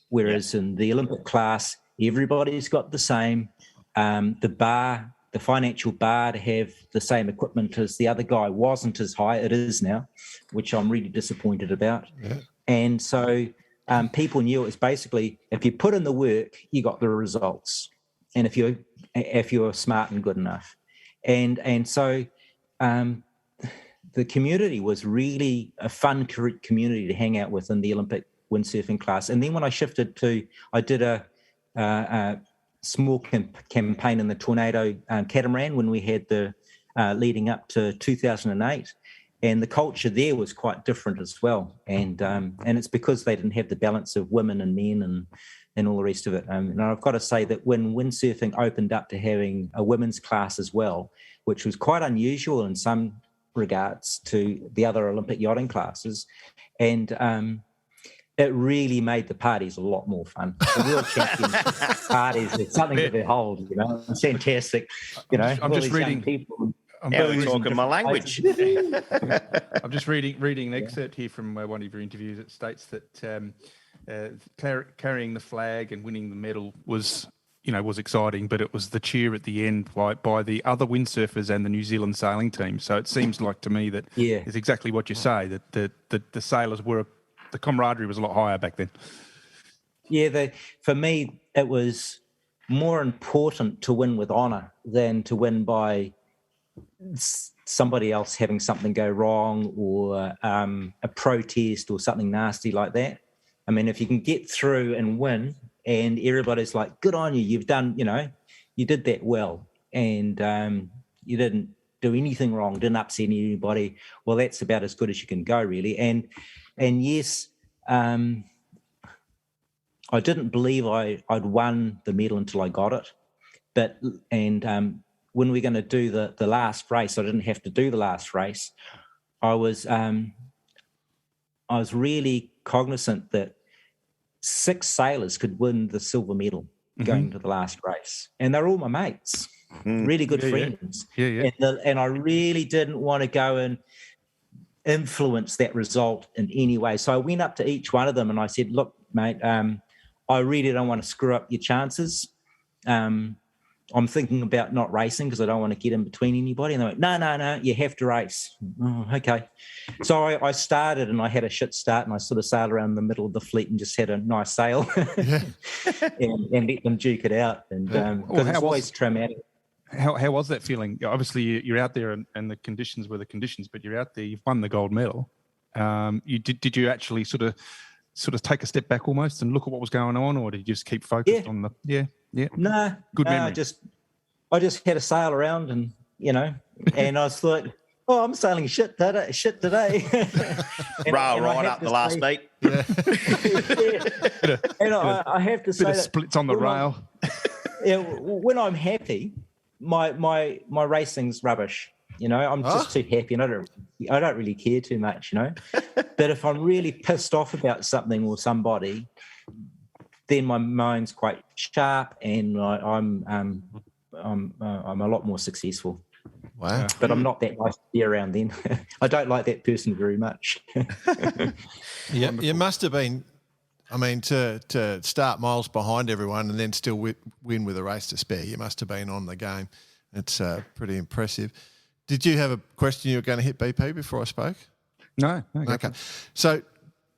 Whereas in the Olympic class, everybody's got the same. The financial bar to have the same equipment as the other guy wasn't as high. It is now, which I'm really disappointed about. Yeah. And so people knew it was basically, if you put in the work, you got the results. And if you're smart and good enough. And so the community was really a fun community to hang out with in the Olympic windsurfing class. And then when I shifted I did a small campaign in the Tornado catamaran when we had the leading up to 2008. And the culture there was quite different as well. And it's because they didn't have the balance of women and men and all the rest of it. And I've got to say that when windsurfing opened up to having a women's class as well, which was quite unusual in some regards to the other Olympic yachting classes, and it really made the parties a lot more fun. The World Championship parties is something to behold, It's fantastic, I'm just reading people. I'm talking my language. I'm just reading an excerpt here from one of your interviews. It states that carrying the flag and winning the medal was exciting, but it was the cheer at the end by the other windsurfers and the New Zealand sailing team. So it seems like to me that is exactly what you say, that the sailors the camaraderie was a lot higher back then. Yeah, for me, it was more important to win with honour than to win by somebody else having something go wrong or a protest or something nasty like that. I mean, if you can get through and win and everybody's like, good on you, you've done, you did that well, and you didn't do anything wrong, didn't upset anybody, well, that's about as good as you can go, really. And yes, I didn't believe I'd won the medal until I got it. But when we're going to do the last race, I didn't have to do the last race. I was really cognizant that 6 sailors could win the silver medal going to the last race, and they're all my mates, really good friends. Yeah. And I really didn't want to go and influence that result in any way. So I went up to each one of them and I said, look, mate, I really don't want to screw up your chances. I'm thinking about not racing because I don't want to get in between anybody. And they went, no, you have to race. Oh, okay. So I started and I had a shit start and I sort of sailed around the middle of the fleet and just had a nice sail and let them duke it out. And because it's always traumatic. How was that feeling? Obviously, you're out there and the conditions were the conditions, but you're out there, you've won the gold medal. Did you actually sort of take a step back almost and look at what was going on, or did you just keep focused on the... Yeah. No. Good memory. I just had a sail around and, and I was like, oh, I'm sailing shit today. right up the last beat. Yeah. And I have to say that splits on the rail. When I'm happy, my racing's rubbish. I'm just too happy, and I don't really care too much. But if I'm really pissed off about something or somebody, then my mind's quite sharp, and I'm a lot more successful. Wow! But I'm not that nice to be around then. I don't like that person very much. Yeah, you must have been. I mean, to start miles behind everyone and then still win with a race to spare, you must have been on the game. It's pretty impressive. Did you have a question you were going to hit, BP, before I spoke? No. Okay. So,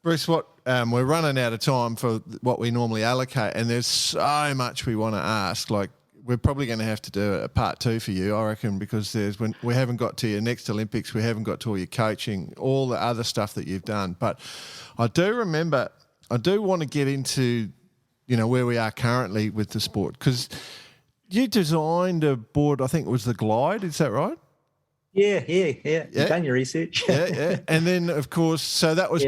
Bruce, we're running out of time for what we normally allocate, and there's so much we want to ask. Like, we're probably going to have to do a part 2 for you, I reckon, because when we haven't got to your next Olympics, we haven't got to all your coaching, all the other stuff that you've done. But I do remember I do want to get into, where we are currently with the sport, because you designed a board, I think it was the Glide, is that right? Yeah. You've done your research. Yeah. And then, of course, so that was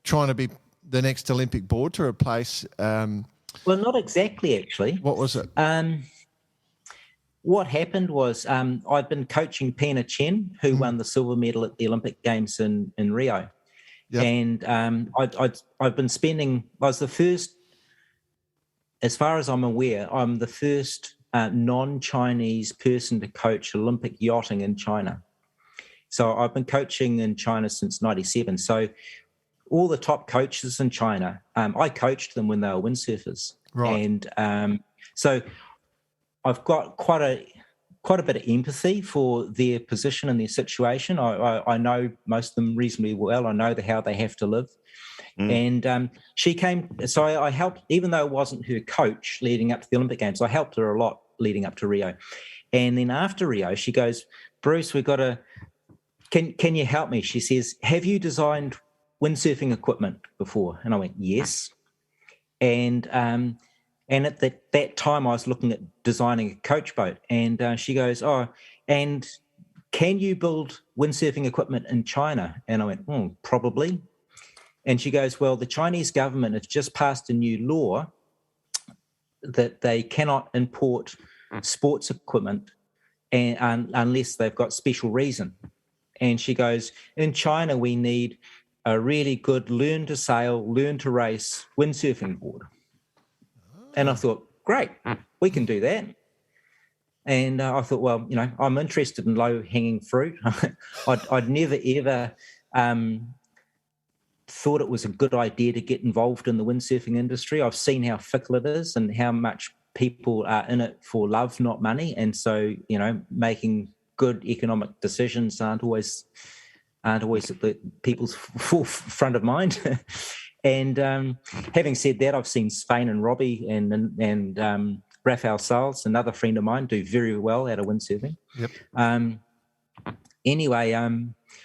trying to be the next Olympic board to replace... well, not exactly, actually. What was it? What happened was I'd been coaching Pina Chen, who won the silver medal at the Olympic Games in Rio. Yep. And I've been spending... I was the first, as far as I'm aware, I'm the first non-Chinese person to coach Olympic yachting in China. So I've been coaching in China since 97. So all the top coaches in China, I coached them when they were windsurfers. Right. And so I've got quite a bit of empathy for their position and their situation. I know most of them reasonably well. I know how they have to live. And she came, so I helped, even though I wasn't her coach leading up to the Olympic Games, I helped her a lot leading up to Rio. And then after Rio, she goes, Bruce, can you help me? She says, have you designed windsurfing equipment before? And I went, yes. And at that time, I was looking at designing a coach boat. And she goes, and can you build windsurfing equipment in China? And I went, probably. And she goes, well, the Chinese government has just passed a new law that they cannot import sports equipment unless they've got special reason. And she goes, in China, we need a really good learn to sail, learn to race windsurfing board. And I thought, great, we can do that. And I thought, well, I'm interested in low-hanging fruit. I'd never, ever thought it was a good idea to get involved in the windsurfing industry. I've seen how fickle it is and how much people are in it for love, not money. And so, making good economic decisions aren't always at the people's front of mind. And having said that, I've seen Spain and Robbie and Rafael Sales, another friend of mine, do very well out of windsurfing. Yep. Anyway,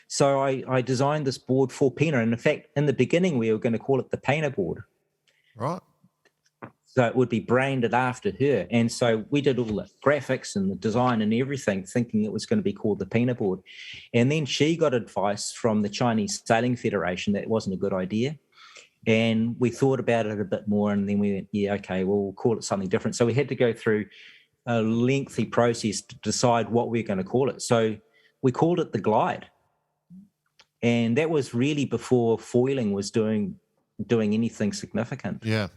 so I designed this board for Pina. And in fact, in the beginning, we were going to call it the Pina board. Right. So it would be branded after her. And so we did all the graphics and the design and everything, thinking it was going to be called the Pina board. And then she got advice from the Chinese Sailing Federation that it wasn't a good idea. And we thought about it a bit more, and then we went, yeah, okay, well, we'll call it something different. So we had to go through a lengthy process to decide what we we're going to call it. So we called it the Glide. And that was really before foiling was doing anything significant. Yeah.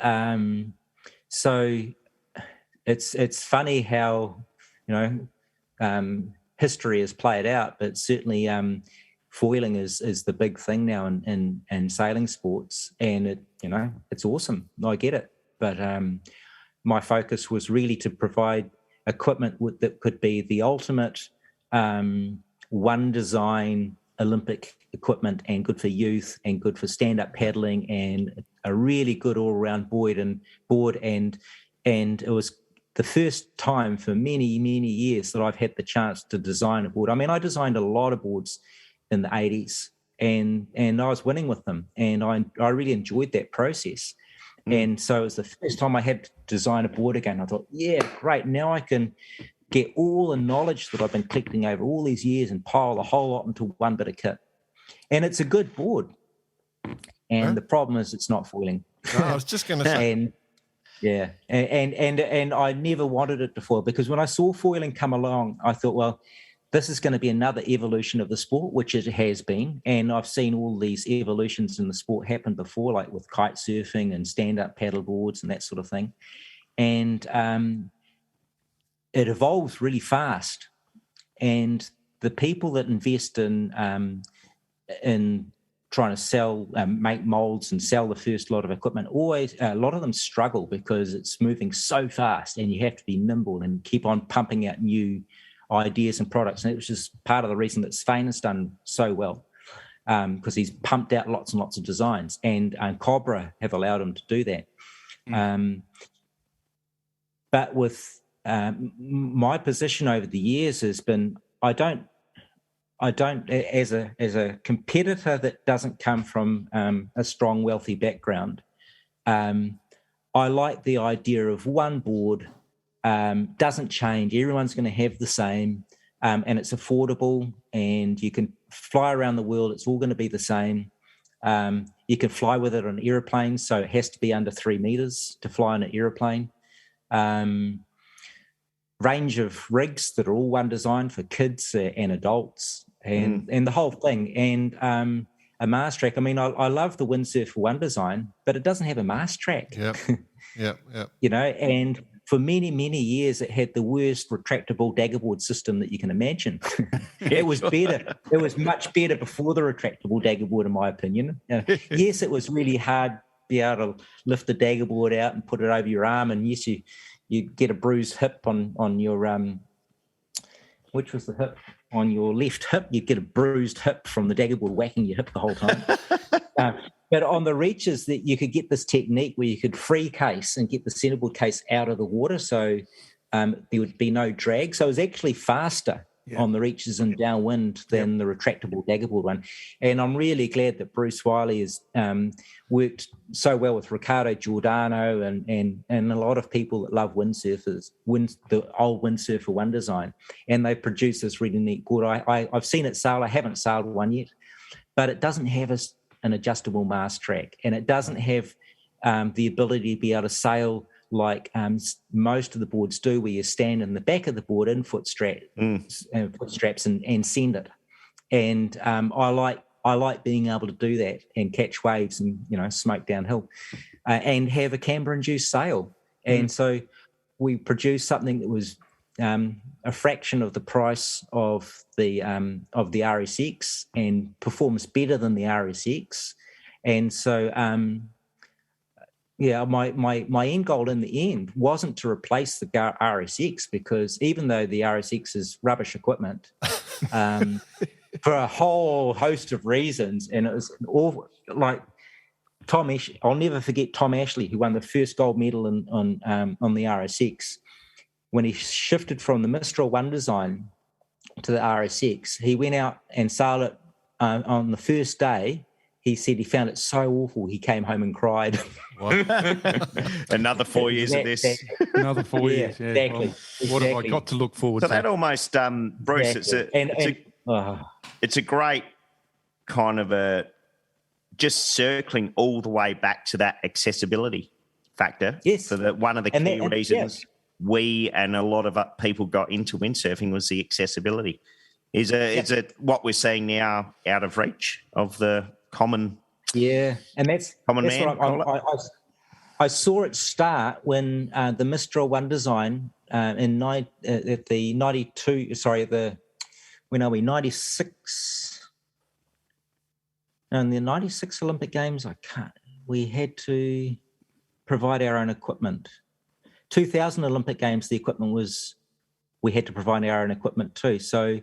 And so it's funny how, history has played out, but certainly foiling is the big thing now in sailing sports, and it's awesome. I get it, but my focus was really to provide equipment that could be the ultimate one design Olympic equipment, and good for youth, and good for stand-up paddling, and a really good all-around board. And it was the first time for many, many years that I've had the chance to design a board. I mean, I designed a lot of boards in the 80s, and I was winning with them, and I really enjoyed that process. And so it was the first time I had to design a board again. I thought, yeah, great, now I can get all the knowledge that I've been collecting over all these years and pile the whole lot into one bit of kit. And it's a good board. And the problem is it's not foiling. Oh, I was just going to say. And I never wanted it to foil, because when I saw foiling come along, I thought, well, this is going to be another evolution of the sport, which it has been. And I've seen all these evolutions in the sport happen before, like with kite surfing and stand-up paddle boards and that sort of thing. And it evolves really fast. And the people that invest in trying to sell, make molds and sell the first lot of equipment, always a lot of them struggle because it's moving so fast, and you have to be nimble and keep on pumping out new ideas and products. And it was just part of the reason that Svein has done so well, because he's pumped out lots and lots of designs, and Cobra have allowed him to do that. But with my position over the years has been, I don't I don't, as a competitor that doesn't come from a strong, wealthy background, I like the idea of one board, doesn't change. Everyone's going to have the same, and it's affordable, and you can fly around the world. It's all going to be the same. You can fly with it on airplanes, so it has to be under 3 meters to fly on an airplane. Range of rigs that are all one design for kids and adults, and the whole thing. And a mast track. I mean, I love the Windsurfer One design, but it doesn't have a mast track. Yep. You know, and for many, many years, it had the worst retractable daggerboard system that you can imagine. It was better. It was much better before the retractable daggerboard, in my opinion. Yes, it was really hard to be able to lift the daggerboard out and put it over your arm, and yes, you get a bruised hip on your which was the hip? On your left hip, you get a bruised hip from the daggerboard whacking your hip the whole time. But on the reaches, that you could get this technique where you could free case and get the centerboard case out of the water, so there would be no drag. So it was actually faster on the reaches and downwind than the retractable daggerboard one. And I'm really glad that Bruce Wiley has worked so well with Ricardo Giordano and a lot of people that love windsurfers, the old Windsurfer One design, and they produce this really neat board. I've seen it sail. I haven't sailed one yet, but it doesn't have an adjustable mast track, and it doesn't have the ability to be able to sail like most of the boards do, where you stand in the back of the board in foot straps and send it. And I like being able to do that and catch waves and, you know, smoke downhill and have a camber-induced sail. And so we produced something that was a fraction of the price of the RSX and performs better than the RSX. And so my end goal in the end wasn't to replace the RSX, because even though the RSX is rubbish equipment, for a whole host of reasons, and it was all like I'll never forget Tom Ashley, who won the first gold medal on the RSX. When he shifted from the Mistral One design to the RSX, he went out and sailed it on the first day. He said he found it so awful, he came home and cried. Another 4 years of this. Another 4 years. Yeah. Exactly. Well, what have I got to look forward So to? that almost, Bruce, Exactly. it's a great kind of just circling all the way back to that accessibility factor. Yes. So that one of the key reasons we and a lot of people got into windsurfing was the accessibility. Is it what we're seeing now out of reach of the common? Yeah, and that's man. What I saw it start when the Mistral One design at the 92. Sorry, when are we? 96. And the 96 Olympic Games, we had to provide our own equipment. 2000 Olympic Games, the equipment we had to provide our own equipment too. So,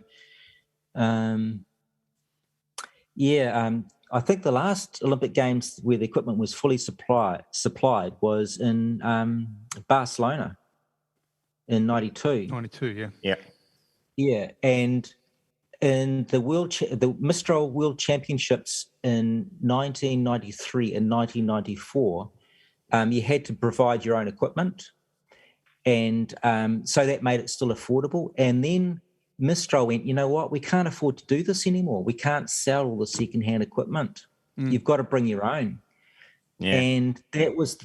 I think the last Olympic Games where the equipment was fully supplied was in Barcelona in 92. 92, yeah. Yeah. Yeah, and in the Mistral World Championships in 1993 and 1994, you had to provide your own equipment, and so that made it still affordable. And then Mistral went, you know what, we can't afford to do this anymore. We can't sell all the secondhand equipment. You've got to bring your own. Yeah. And that was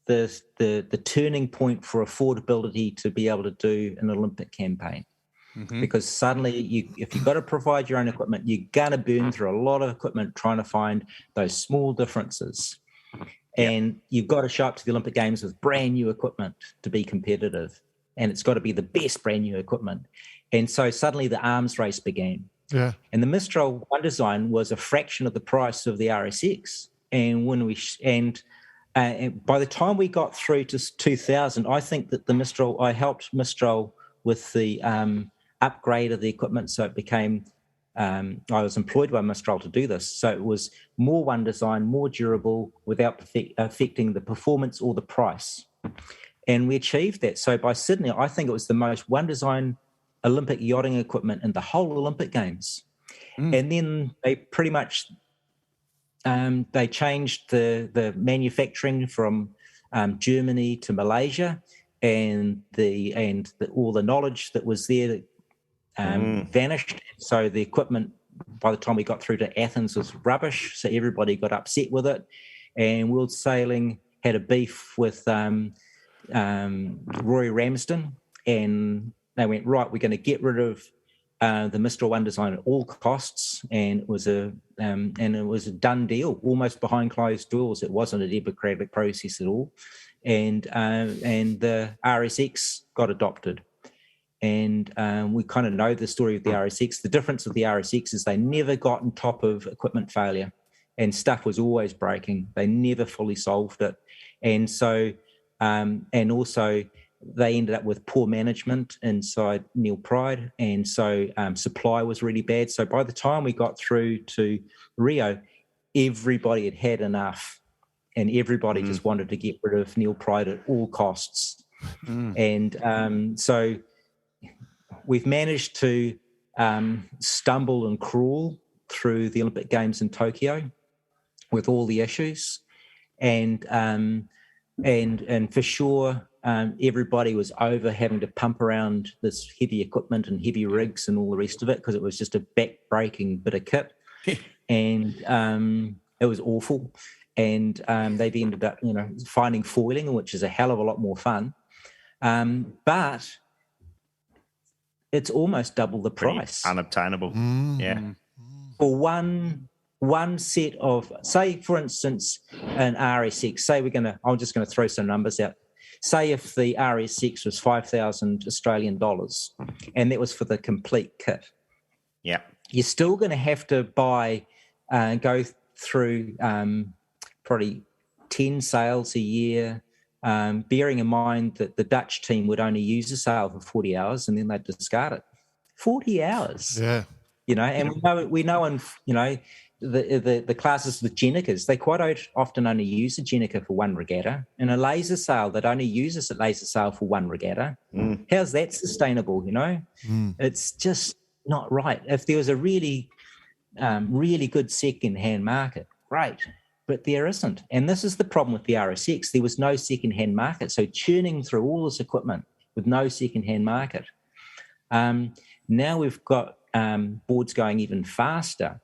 the turning point for affordability to be able to do an Olympic campaign. Mm-hmm. Because suddenly, if you've got to provide your own equipment, you're going to burn through a lot of equipment trying to find those small differences. And you've got to show up to the Olympic Games with brand new equipment to be competitive. And it's got to be the best brand new equipment. And so suddenly the arms race began. Yeah. And the Mistral One design was a fraction of the price of the RSX. And and by the time we got through to 2000, I think that I helped Mistral with the upgrade of the equipment. So it became, I was employed by Mistral to do this. So it was more one design, more durable, without affecting the performance or the price. And we achieved that. So by Sydney, I think it was the most one design Olympic yachting equipment in the whole Olympic Games. And then they pretty much they changed the manufacturing from Germany to Malaysia, and all the knowledge that was there vanished. So the equipment, by the time we got through to Athens, was rubbish. So everybody got upset with it, and World Sailing had a beef with Roy Ramsden, and they went, right, we're going to get rid of the Mistral One design at all costs, and it was a done deal, almost behind closed doors. It wasn't a democratic process at all, and the RSX got adopted, and we kind of know the story of the RSX. The difference with the RSX is they never got on top of equipment failure, and stuff was always breaking. They never fully solved it, and so and also they ended up with poor management inside Neil Pride, and so supply was really bad. So by the time we got through to Rio, everybody had enough, and everybody just wanted to get rid of Neil Pride at all costs. And so we've managed to stumble and crawl through the Olympic Games in Tokyo with all the issues, and for sure. Everybody was over having to pump around this heavy equipment and heavy rigs and all the rest of it, because it was just a back-breaking bit of kit, and it was awful. And they've ended up, finding foiling, which is a hell of a lot more fun, but it's almost double the price. Pretty unobtainable. Yeah. For one set of, say, for instance, an RSX. Say I'm just going to throw some numbers out. Say if the RS6 was 5,000 Australian dollars, and that was for the complete kit. Yeah. You're still going to have to go through probably 10 sails a year, bearing in mind that the Dutch team would only use a sail for 40 hours and then they'd discard it. 40 hours. Yeah. And we know, the classes with Genicas, they quite often only use a Genica for one regatta, and a laser sail that only uses a laser sail for one regatta. How's that sustainable? It's just not right. If there was a really, really good second-hand market, great, but there isn't. And this is the problem with the RSX. There was no second-hand market, so churning through all this equipment with no second-hand market. Now we've got boards going even faster.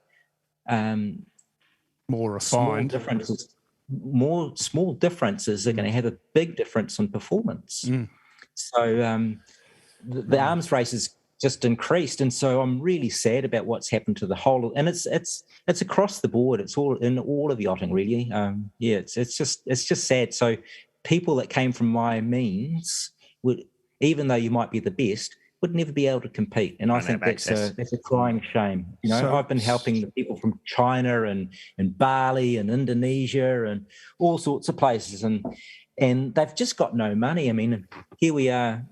More refined. Small differences are going to have a big difference on performance. So the arms race has just increased, and so I'm really sad about what's happened to the whole. And it's across the board. It's all in all of yachting, really. It's just sad. So people that came from my means would, even though you might be the best, would never be able to compete, and I think that's a crying shame. So, I've been helping the people from China and Bali and Indonesia and all sorts of places, and they've just got no money. I mean, here we are,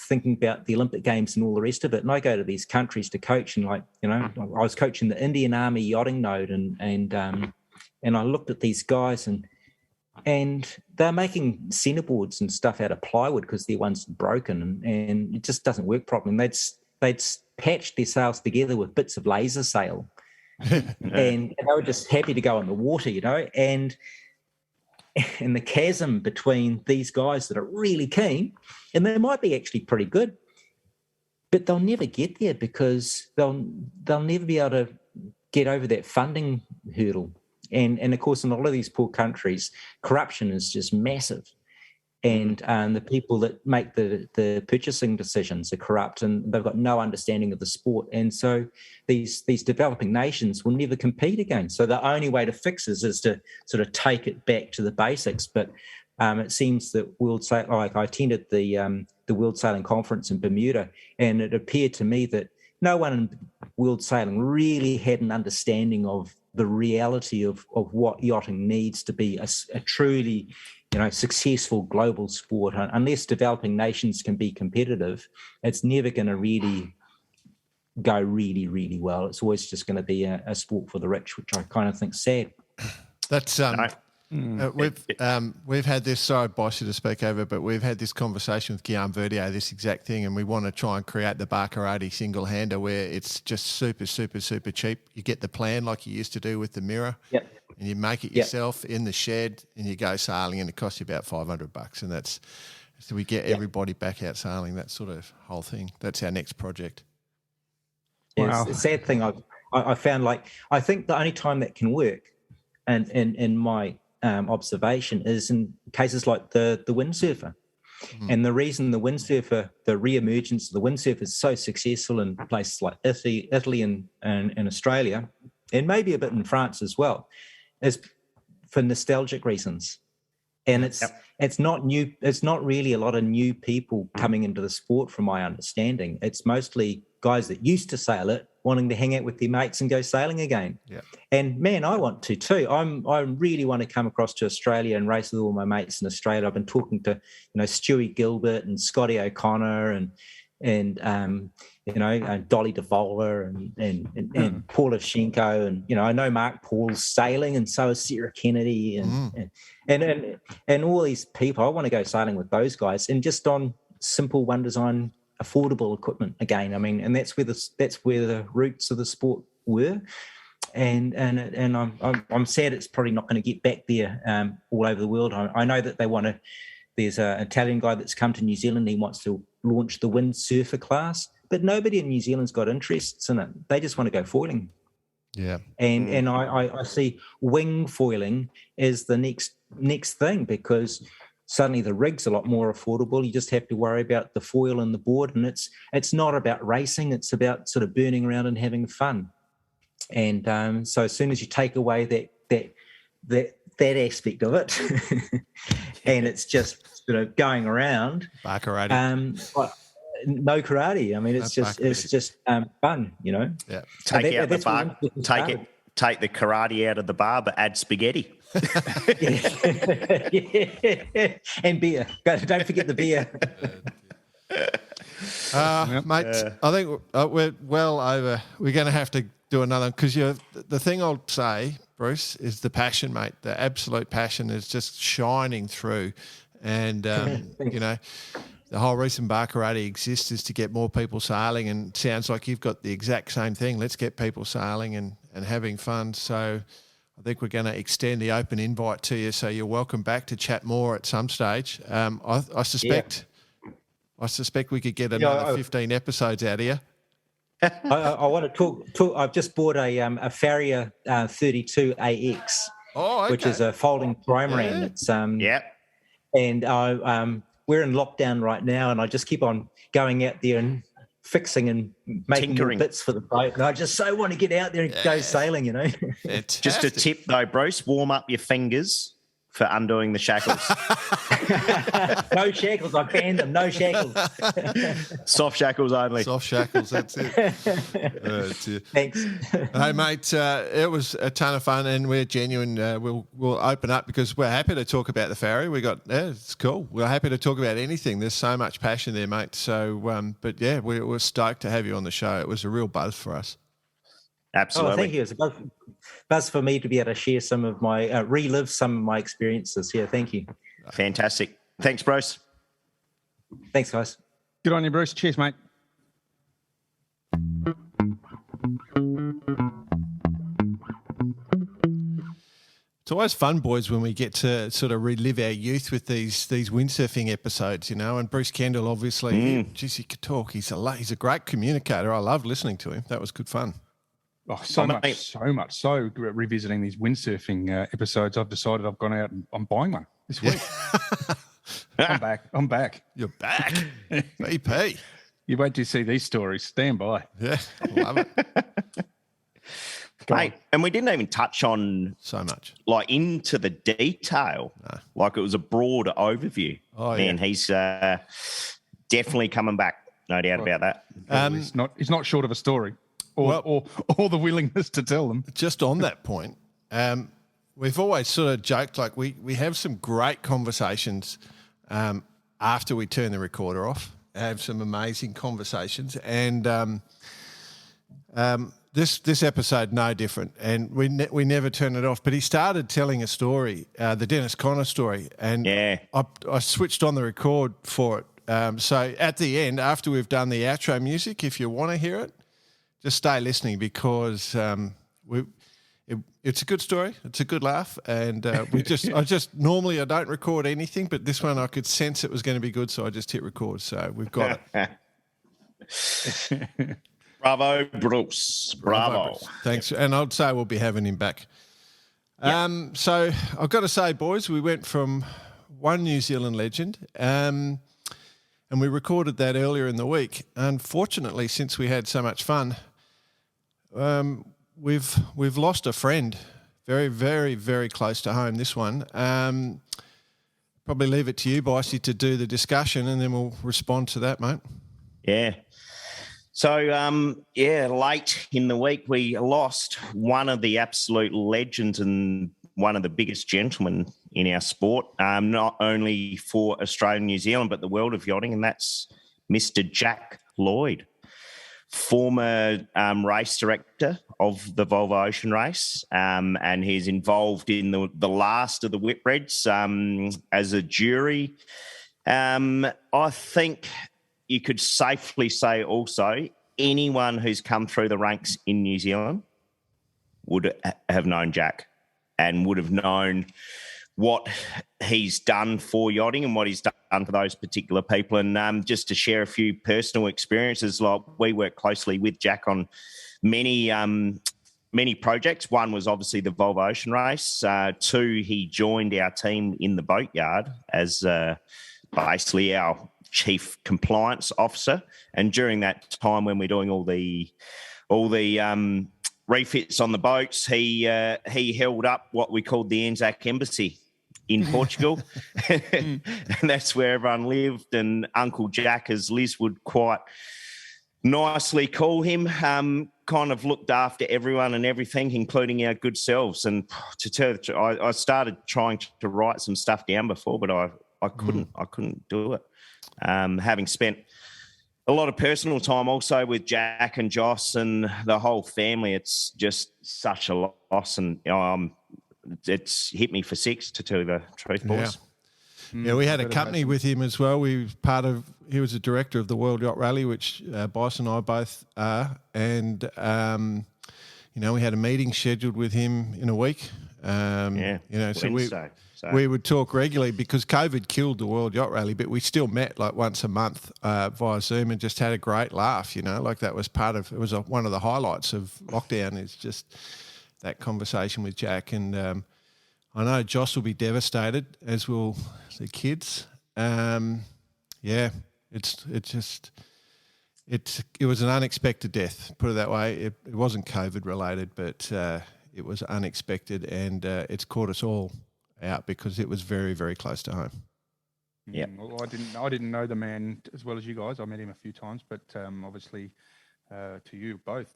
thinking about the Olympic Games and all the rest of it, and I go to these countries to coach, and I was coaching the Indian Army yachting node, and I looked at these guys and they're making centerboards and stuff out of plywood because their one's broken, and it just doesn't work properly. And they'd patched their sails together with bits of laser sail, and they were just happy to go in the water, and the chasm between these guys that are really keen, and they might be actually pretty good, but they'll never get there because they'll never be able to get over that funding hurdle. And of course, in a lot of these poor countries, corruption is just massive. And the people that make the purchasing decisions are corrupt, and they've got no understanding of the sport. And so these developing nations will never compete again. So the only way to fix this is to sort of take it back to the basics. But it seems that I attended the World Sailing Conference in Bermuda, and it appeared to me that no one in world sailing really had an understanding of the reality of what yachting needs to be a truly, successful global sport. Unless developing nations can be competitive, it's never going to really go really, really well. It's always just going to be a sport for the rich, which I kind of think is sad. That's We've had this. Sorry, boss, you to speak over, but we've had this conversation with Guillaume Verdier, this exact thing, and we want to try and create the Barcarati single hander where it's just super, super, super cheap. You get the plan like you used to do with the mirror, Yep. and you make it yourself in the shed, and you go sailing, and it costs you about $500, and that's so we get everybody back out sailing. That sort of whole thing. That's our next project. Yeah, Wow. it's a sad thing I found. Like, I think the only time that can work, and in my observation, is in cases like the windsurfer. And the reason the re-emergence of the windsurfer is so successful in places like Italy and Australia, and maybe a bit in France as well, is for nostalgic reasons. And it's not new. It's not really a lot of new people coming into the sport, from my understanding. It's mostly guys that used to sail it wanting to hang out with their mates and go sailing again. Yeah. And man, I want to too. I really want to come across to Australia and race with all my mates in Australia. I've been talking to Stewie Gilbert and Scotty O'Connor and Dolly DeVolver and Paul Ovchenko, and I know Mark Paul's sailing, and so is Sarah Kennedy and all these people. I want to go sailing with those guys, and just on simple one design, affordable equipment again. I mean, and that's where the roots of the sport were. And I'm sad it's probably not going to get back there all over the world. I know that they want to. There's an Italian guy that's come to New Zealand. He wants to launch the windsurfer class, but nobody in New Zealand's got interests in it. They just want to go foiling. Yeah. And I see wing foiling as the next thing, because suddenly the rig's a lot more affordable. You just have to worry about the foil and the board, and it's not about racing. It's about sort of burning around and having fun. And so as soon as you take away that aspect of it, and it's just sort of going around, Barcarati. no karate. I mean, it's just fun, Yeah. Take the karate out of the bar, but add spaghetti. And beer. Don't forget the beer. Mate, I think we're well over. We're going to have to do another, because the thing I'll say, Bruce, is the passion, mate. The absolute passion is just shining through. And, the whole reason Barcarati exists is to get more people sailing, and it sounds like you've got the exact same thing. Let's get people sailing and having fun. So I think we're going to extend the open invite to you, so you're welcome back to chat more at some stage. I suspect we could get another 15 episodes out of you. I want to talk. I've just bought a Farrier 32 AX, which is a folding trimaran. Yeah. It's and we're in lockdown right now, and I just keep on going out there and fixing and making more bits for the boat. And I just so want to get out there and go sailing, Just a tip though, Bruce, warm up your fingers for undoing the shackles. No shackles, I banned them. No shackles. Soft shackles only. Soft shackles, that's it. Thanks. Hey, mate, it was a ton of fun, and we're genuine. We'll open up, because we're happy to talk about the Farrier. It's cool. We're happy to talk about anything. There's so much passion there, mate. So, but yeah, we're stoked to have you on the show. It was a real buzz for us. Absolutely. Oh, thank you. It's a buzz for me to be able to share some of my, relive some of my experiences here. Thank you. Fantastic. Thanks, Bruce. Thanks, guys. Good on you, Bruce. Cheers, mate. It's always fun, boys, when we get to sort of relive our youth with these windsurfing episodes, And Bruce Kendall, obviously, geez, he could talk. He's a great communicator. I love listening to him. That was good fun. Oh, so much. So revisiting these windsurfing episodes, I've decided I've gone out and I'm buying one this week. I'm back. You're back. VP. You wait to see these stories. Stand by. Yeah, love it. Mate, and we didn't even touch on so much, like into the detail. No. Like, it was a broad overview. Oh, man, he's definitely coming back. No doubt about that. He's not short of a story. Or the willingness to tell them. Just on that point, we've always sort of joked, like we have some great conversations after we turn the recorder off, have some amazing conversations. And this episode no different, and we never turn it off. But he started telling a story, the Dennis Conner story, and I switched on the record for it. So at the end, after we've done the outro music, if you want to hear it, just stay listening because it's a good story, it's a good laugh, and normally I don't record anything, but this one I could sense it was going to be good, so I just hit record. So we've got it. Bravo, Bruce. Bravo. Bruce. Thanks. And I'd say we'll be having him back. Yep. So I've got to say, boys, we went from one New Zealand legend, and we recorded that earlier in the week. Unfortunately, since we had so much fun, we've lost a friend, very, very, very close to home, this one. Probably leave it to you, Bicey, to do the discussion, and then we'll respond to that, mate. Yeah. So, late in the week, we lost one of the absolute legends and one of the biggest gentlemen in our sport, not only for Australia and New Zealand, but the world of yachting, and that's Mr. Jack Lloyd, former race director of the Volvo Ocean Race, and he's involved in the last of the Whitbreads as a jury. I think you could safely say also anyone who's come through the ranks in New Zealand would have known Jack and would have known what he's done for yachting and what he's done for those particular people. And just to share a few personal experiences, like we work closely with Jack on many projects. One was obviously the Volvo Ocean Race. Two, he joined our team in the boatyard as basically our chief compliance officer, and during that time when we're doing all the refits on the boats, he held up what we called the Anzac Embassy in Portugal, and that's where everyone lived. And Uncle Jack, as Liz would quite nicely call him, kind of looked after everyone and everything, including our good selves. And to tell the truth, I started trying to write some stuff down before, but I couldn't do it. Having spent a lot of personal time also with Jack and Joss and the whole family, it's just such a loss, and it's hit me for six, to tell you the truth, boys. Yeah, we had a company with him as well. He was a director of the World Yacht Rally, which Bryce and I both are, and we had a meeting scheduled with him in a week. So we would talk regularly because COVID killed the World Yacht Rally, but we still met like once a month via Zoom and just had a great laugh, like that was one of the highlights of lockdown, is just that conversation with Jack. And I know Joss will be devastated, as will the kids. It was an unexpected death, put it that way. It wasn't COVID related, but it was unexpected, and it's caught us all out because it was very, very close to home. Yeah. Well, I didn't know the man as well as you guys. I met him a few times, but obviously to you both,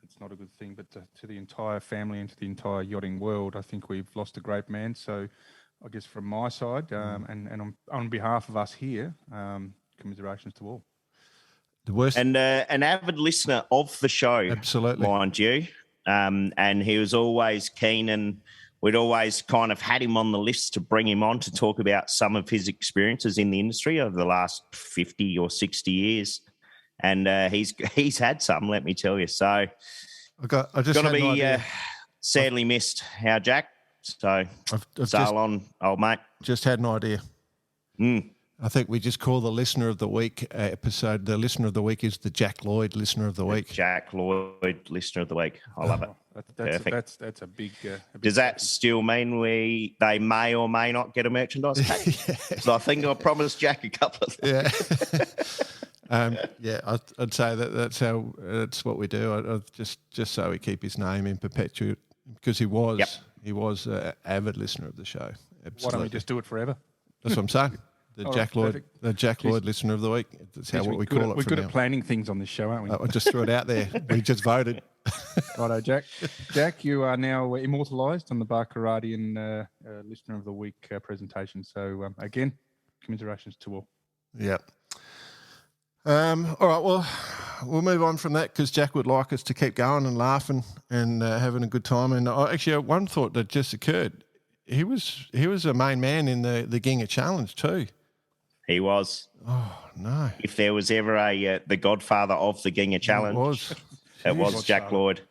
it's not a good thing. But to the entire family and to the entire yachting world, I think we've lost a great man. So I guess from my side and on behalf of us here, commiserations to all. The worst, and an avid listener of the show, absolutely, mind you, and he was always keen, and we'd always kind of had him on the list to bring him on to talk about some of his experiences in the industry over the last 50 or 60 years. And he's had some, let me tell you. So I just going to be sadly missed, our Jack. So sail on, old mate. Just had an idea. I think we just call the Listener of the Week episode, the Listener of the Week is the Jack Lloyd Listener of the Week. Jack Lloyd Listener of the Week. I love it. That's a big. Does that still mean they may or may not get a merchandise pack? Yes. So I think I promised Jack a couple of things. I'd say that's what we do. Just so we keep his name in perpetuity, because he was an avid listener of the show. Absolutely. Why don't we just do it forever? That's what I'm saying. The Jack Lloyd Listener of the Week. That's what we call it. We're good at planning things on this show, aren't we? I just threw it out there. We just voted. Righto, Jack. Jack, you are now immortalised on the Barkaradian Listener of the Week presentation. So, again, commiserations to all. Yeah. All right, well, we'll move on from that because Jack would like us to keep going and laughing and having a good time. And actually, one thought that just occurred: he was a main man in the Ginga Challenge too. He was. Oh no! If there was ever the godfather of the Ginga Challenge, it was Jack Lloyd.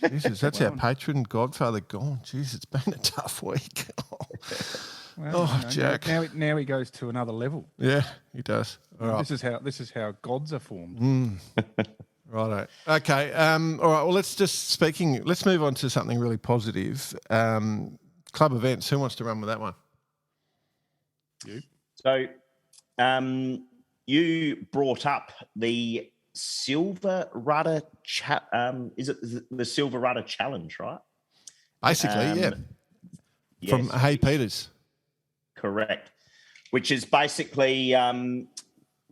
Jesus, that's our patron godfather gone. Jeez, it's been a tough week. Jack. Now he goes to another level. Yeah, he does. All right. This is how gods are formed. Righto. Okay. All right. Well, let's move on to something really positive. Club events. Who wants to run with that one? You. So, you brought up the Silver Rudder. Is it the Silver Rudder Challenge, right? Basically, yeah. Yes. From Hay Peters. Correct. Which is basically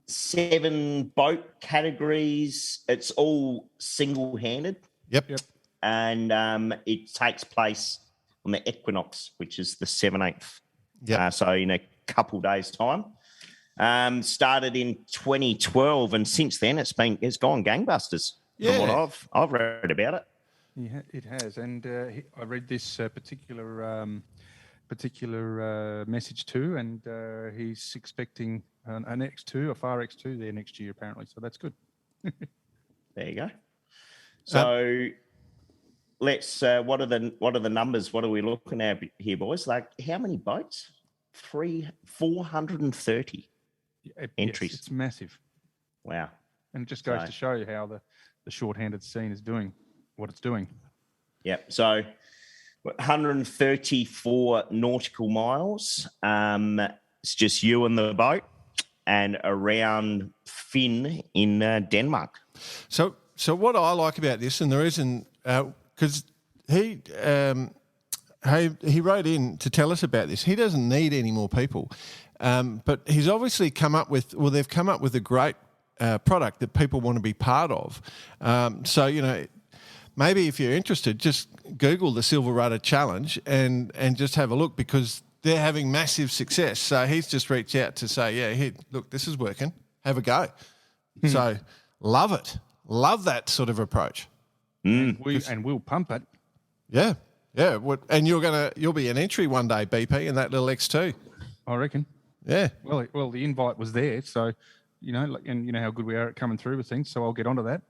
7 boat categories. It's all single-handed. Yep. And it takes place on the equinox, which is the 17th. Yeah. So in a couple days' time. Started in 2012, and since then it's gone gangbusters. Yeah. From what I've read about it. Yeah, it has. And I read this particular message too, and he's expecting an X2, a Far X2 there next year apparently. So that's good. There you go. So let's. What are the numbers? What are we looking at here, boys? Like how many boats? 430 entries. Yes, it's massive. Wow. And it just goes to show you how the short-handed scene is doing what it's doing. Yep. So 134 nautical miles. It's just you and the boat, and around Finn in Denmark. So what I like about this, and the reason, because he wrote in to tell us about this. He doesn't need any more people, but he's obviously they've come up with a great product that people want to be part of. So, maybe if you're interested, just Google the Silver Rudder Challenge and just have a look because they're having massive success. So he's just reached out to say, yeah, here, look, this is working. Have a go. So love it. Love that sort of approach. And we'll pump it. Yeah. Yeah. And you'll be an entry one day, BP, in that little X2. I reckon. Yeah. Well, the invite was there, so and you know how good we are at coming through with things. So I'll get onto that.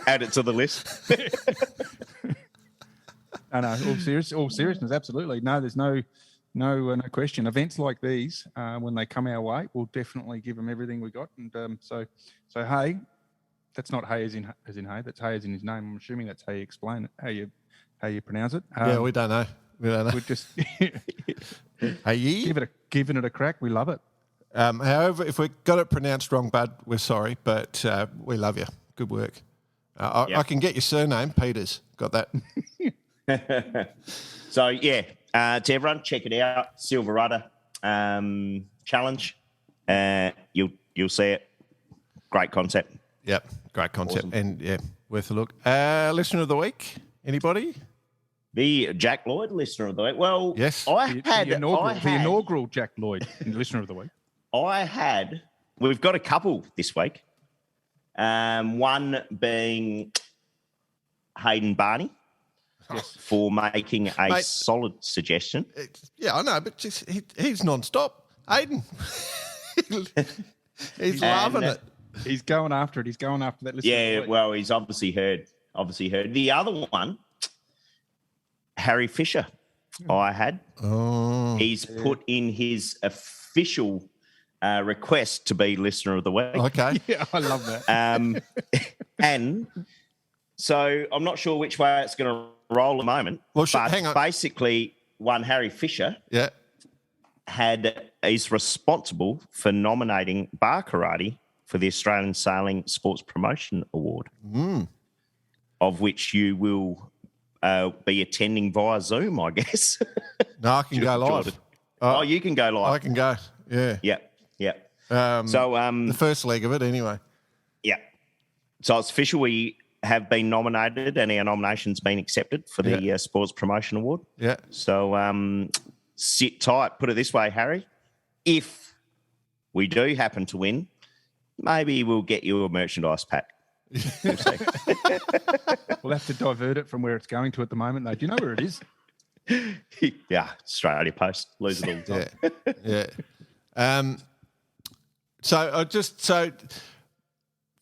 Add it to the list. No, all seriousness, absolutely. No, there's no question. Events like these, when they come our way, we'll definitely give them everything we got. And so hey, that's not hey as in hey. That's hey as in his name. I'm assuming that's how you explain it, how you pronounce it. Yeah, we don't know. We're just hey, giving it a crack. We love it. However, if we got it pronounced wrong, bud, we're sorry, but we love you. Good work. I can get your surname, Peters. Got that. So, to everyone, check it out. Silver Rudder Challenge. You'll see it. Great concept. Yep, great concept. Awesome. And, worth a look. Listener of the week, anybody? The Jack Lloyd Listener of the Week. Well, yes. The inaugural Jack Lloyd Listener of the Week. We've got a couple this week. One being Hayden Barney for making a solid suggestion. Yeah, I know, but just, he's non-stop. Hayden. he's loving it. He's going after it. He's going after that. Yeah, well, he's obviously heard. The other one, Harry Fisher, I had. Oh. He's put in his official request to be Listener of the Week. Okay. Yeah, I love that. And so I'm not sure which way it's going to roll at the moment. Well, but hang on. Basically, one Harry Fisher is responsible for nominating bar karate for the Australian Sailing Sports Promotion Award, of which you will be attending via Zoom, I guess. No, I can go live. You can go live. I can go. Yeah. Yep. The first leg of it, anyway. Yeah. So it's official. We have been nominated, and our nomination's been accepted for the Sports Promotion Award. Yeah. So sit tight. Put it this way, Harry. If we do happen to win, maybe we'll get you a merchandise pack. We'll see. We'll have to divert it from where it's going to at the moment, though. Do you know where it is? Yeah, Australia Post. Lose it all the time. Yeah. So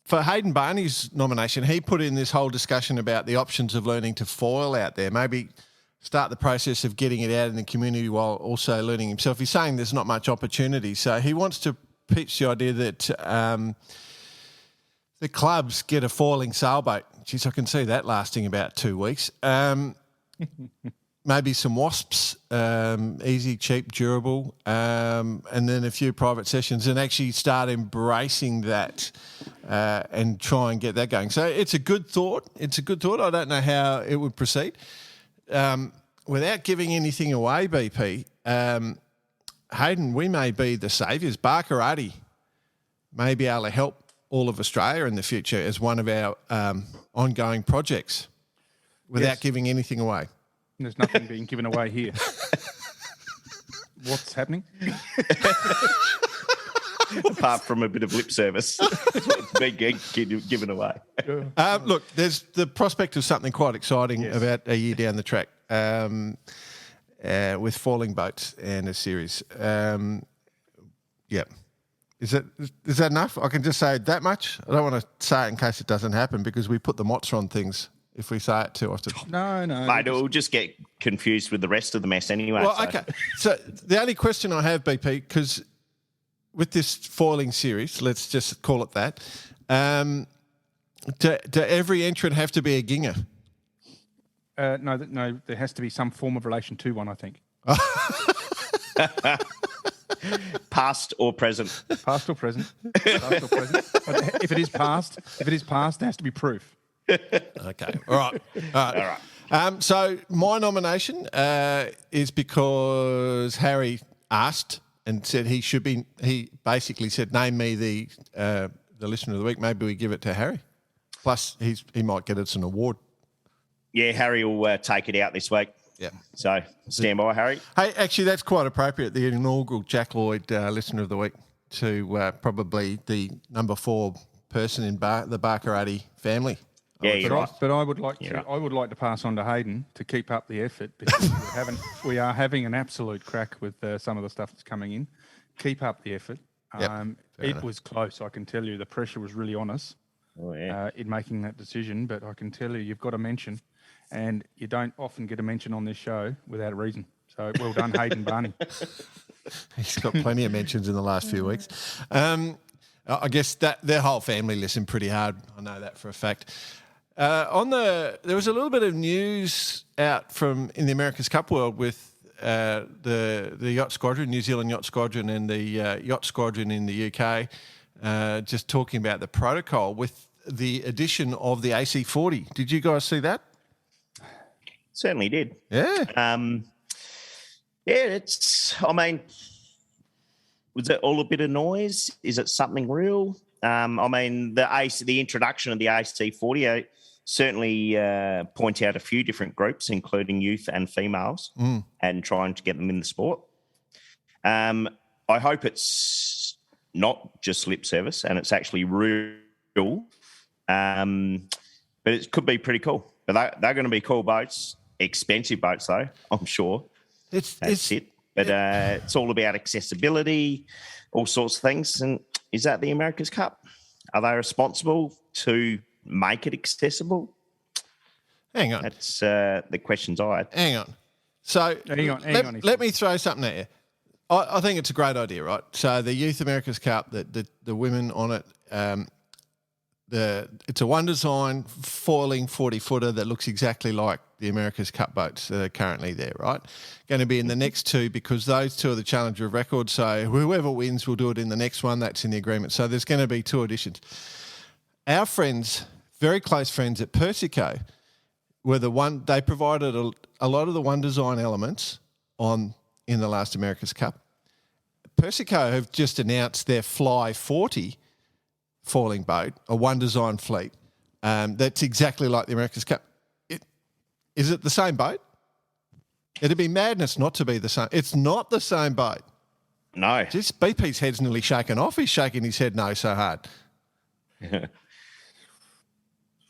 for Hayden Barney's nomination, he put in this whole discussion about the options of learning to foil out there. Maybe start the process of getting it out in the community while also learning himself. He's saying there's not much opportunity. So he wants to pitch the idea that the clubs get a foiling sailboat. Geez, I can see that lasting about 2 weeks. Maybe some wasps, easy, cheap, durable, and then a few private sessions, and actually start embracing that and try and get that going. So it's a good thought. I don't know how it would proceed. Without giving anything away, BP, Hayden, we may be the saviours. Barkarati may be able to help all of Australia in the future as one of our ongoing projects without giving anything away. There's nothing being given away here. What's happening? Apart from a bit of lip service. It's been given away. Look, there's the prospect of something quite exciting about a year down the track with falling boats and a series. Yeah. Is that enough? I can just say that much. I don't want to say it in case it doesn't happen because we put the motts on things if we say it too often. No. Mate, it'll just get confused with the rest of the mess anyway. Well, okay. So the only question I have, BP, because with this foiling series, let's just call it that, do every entrant have to be a ginger? No, there has to be some form of relation to one, I think. Past or present? Past or present. But if it is past, there has to be proof. Okay. All right. So my nomination is because Harry asked and said he basically said, name me the listener of the week. Maybe we give it to Harry. Plus, he might get us an award. Yeah, Harry will take it out this week. Yeah. So stand by, Harry. Hey, actually, that's quite appropriate. The inaugural Jack Lloyd listener of the week to probably the number 4 person in the Barkarati family. Yeah, you're right. But I would like to pass on to Hayden to keep up the effort because we are having an absolute crack with some of the stuff that's coming in. Keep up the effort. It was close, I can tell you. The pressure was really on us in making that decision. But I can tell you, you've got a mention, and you don't often get a mention on this show without a reason. So well done, Hayden Barney. He's got plenty of mentions in the last few weeks. I guess that their whole family listened pretty hard. I know that for a fact. There was a little bit of news out in the America's Cup world with the yacht squadron, New Zealand yacht squadron, and the yacht squadron in the UK, just talking about the protocol with the addition of the AC40. Did you guys see that? Certainly did. Yeah. Was it all a bit of noise? Is it something real? The introduction of the AC40 certainly point out a few different groups, including youth and females, and trying to get them in the sport. I hope it's not just lip service and it's actually real. But it could be pretty cool. But they're going to be cool boats, expensive boats though, I'm sure. That's it. But it's all about accessibility, all sorts of things. And is that the America's Cup? Are they responsible to make it accessible? Hang on. That's the questions I had. Hang on. So let me throw something at you. I think it's a great idea, right? So the Youth America's Cup, the women on it, it's a one design foiling 40-footer that looks exactly like the America's Cup boats that are currently there, right? Going to be in the next 2 because those 2 are the Challenger of Record. So whoever wins will do it in the next one. That's in the agreement. So there's going to be 2 editions. Our friends, very close friends at Persico, were they provided a lot of the one design elements in the last America's Cup. Persico have just announced their Fly 40 foiling boat, a one design fleet. That's exactly like the America's Cup. Is it the same boat? It'd be madness not to be the same. It's not the same boat. No. Just BP's head's nearly shaken off. He's shaking his head no so hard.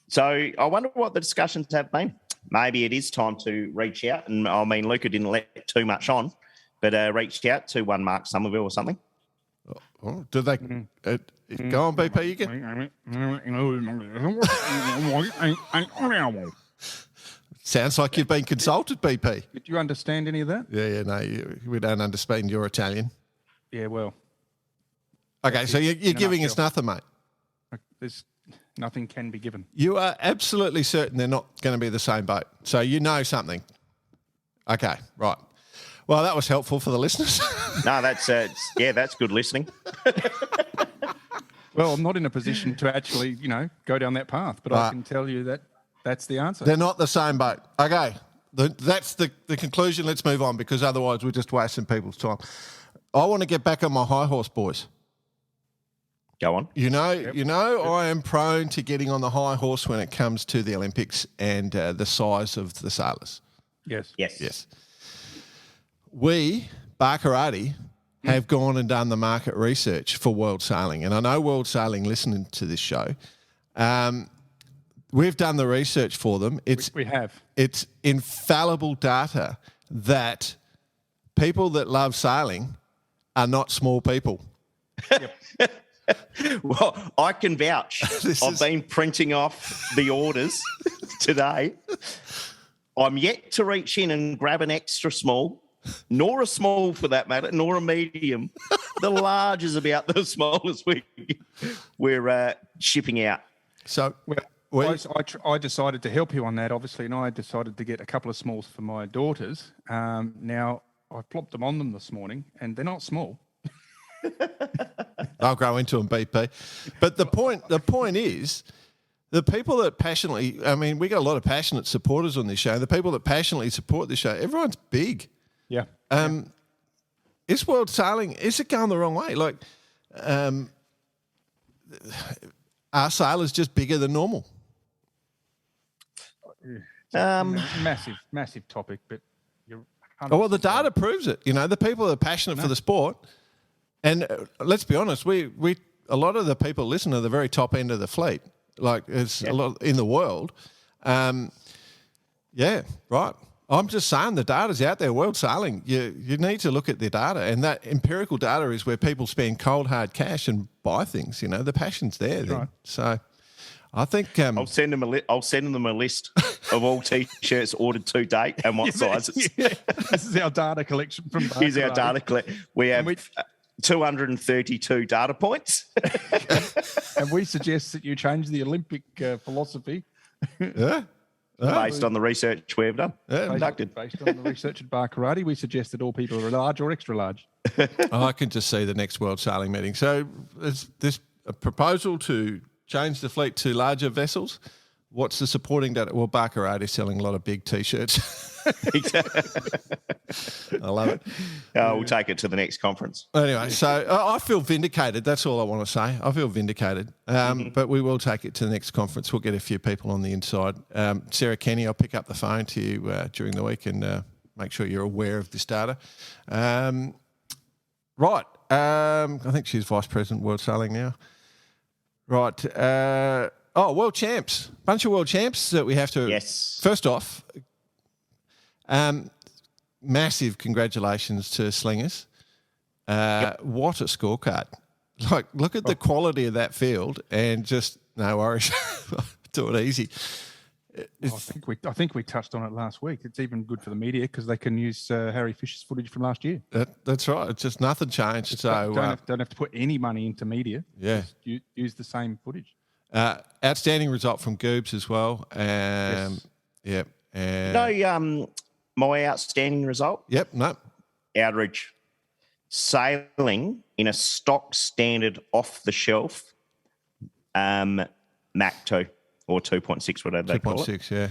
So I wonder what the discussions have been. Maybe it is time to reach out. And I mean, Luca didn't let too much on, but reached out to one Mark Somerville or something. Oh, do they go on, BP? You get. Sounds like you've been consulted, BP. Did you understand any of that? Yeah, no, we don't understand your Italian. Yeah, well. Okay, so you're giving us nothing, mate. There's nothing can be given. You are absolutely certain they're not going to be the same boat. So you know something. Okay, right. Well, that was helpful for the listeners. No, that's good listening. Well, I'm not in a position to actually, go down that path, but I can tell you that that's the answer. They're not the same boat. Okay, that's the conclusion. Let's move on because otherwise we're just wasting people's time. I want to get back on my high horse, boys. Go on. I am prone to getting on the high horse when it comes to the Olympics and the size of the sailors. Yes. We, Barkarati, have gone and done the market research for World Sailing. And I know World Sailing listening to this show. We've done the research for them. We have. It's infallible data that people that love sailing are not small people. Yep. Well, I can vouch. I've been printing off the orders today. I'm yet to reach in and grab an extra small, nor a small for that matter, nor a medium. The large is about the smallest we're shipping out. So I decided to help you on that, obviously, and I decided to get a couple of smalls for my daughters. Now, I plopped them on them this morning, and they're not small. I'll grow into them, BP. But the point is, the people that passionately, I mean, we got a lot of passionate supporters on this show. The people that passionately support this show, everyone's big. Yeah. Is World Sailing, is it going the wrong way? Like, are sailors just bigger than normal? Massive topic, but you're. Well, the data proves it. The people that are passionate for the sport, and let's be honest, we a lot of the people listen to the very top end of the fleet. Like it's a lot in the world. Yeah, right. I'm just saying the data's out there. World Sailing, you need to look at the data, and that empirical data is where people spend cold hard cash and buy things. The passion's there. Then. Right. So, I think I'll send them a list of all t-shirts ordered to date and what sizes. Yeah. This is our data collection from. Here's our data collection. We have 232 data points. And we suggest that you change the Olympic philosophy. Yeah. Based on the research we've done. Conducted. Based on the research at Bar Karate, we suggest that all people are large or extra large. I can just see the next World Sailing meeting. So is this a proposal to change the fleet to larger vessels? What's the supporting data? Well, Bar Karate is selling a lot of big T-shirts. I love it. We'll take it to the next conference. Anyway, so I feel vindicated. That's all I want to say. I feel vindicated. But we will take it to the next conference. We'll get a few people on the inside. Sarah Kenny, I'll pick up the phone to you during the week and make sure you're aware of this data. Right. I think she's Vice President World Sailing now. Right. World champs. Bunch of world champs that we have to... Yes. First off... massive congratulations to Slingers. What a scorecard. Like, look at the quality of that field and just no worries. Do it easy. I think we touched on it last week. It's even good for the media because they can use Harry Fisher's footage from last year. That's right. It's just nothing changed. So don't have to put any money into media. Yeah. Just use the same footage. Outstanding result from Goobs as well. Yes. Yep. My outstanding result? Yep, no. Outridge. Sailing in a stock standard off-the-shelf Mach 2 or 2.6, whatever they call it. 2.6, yeah.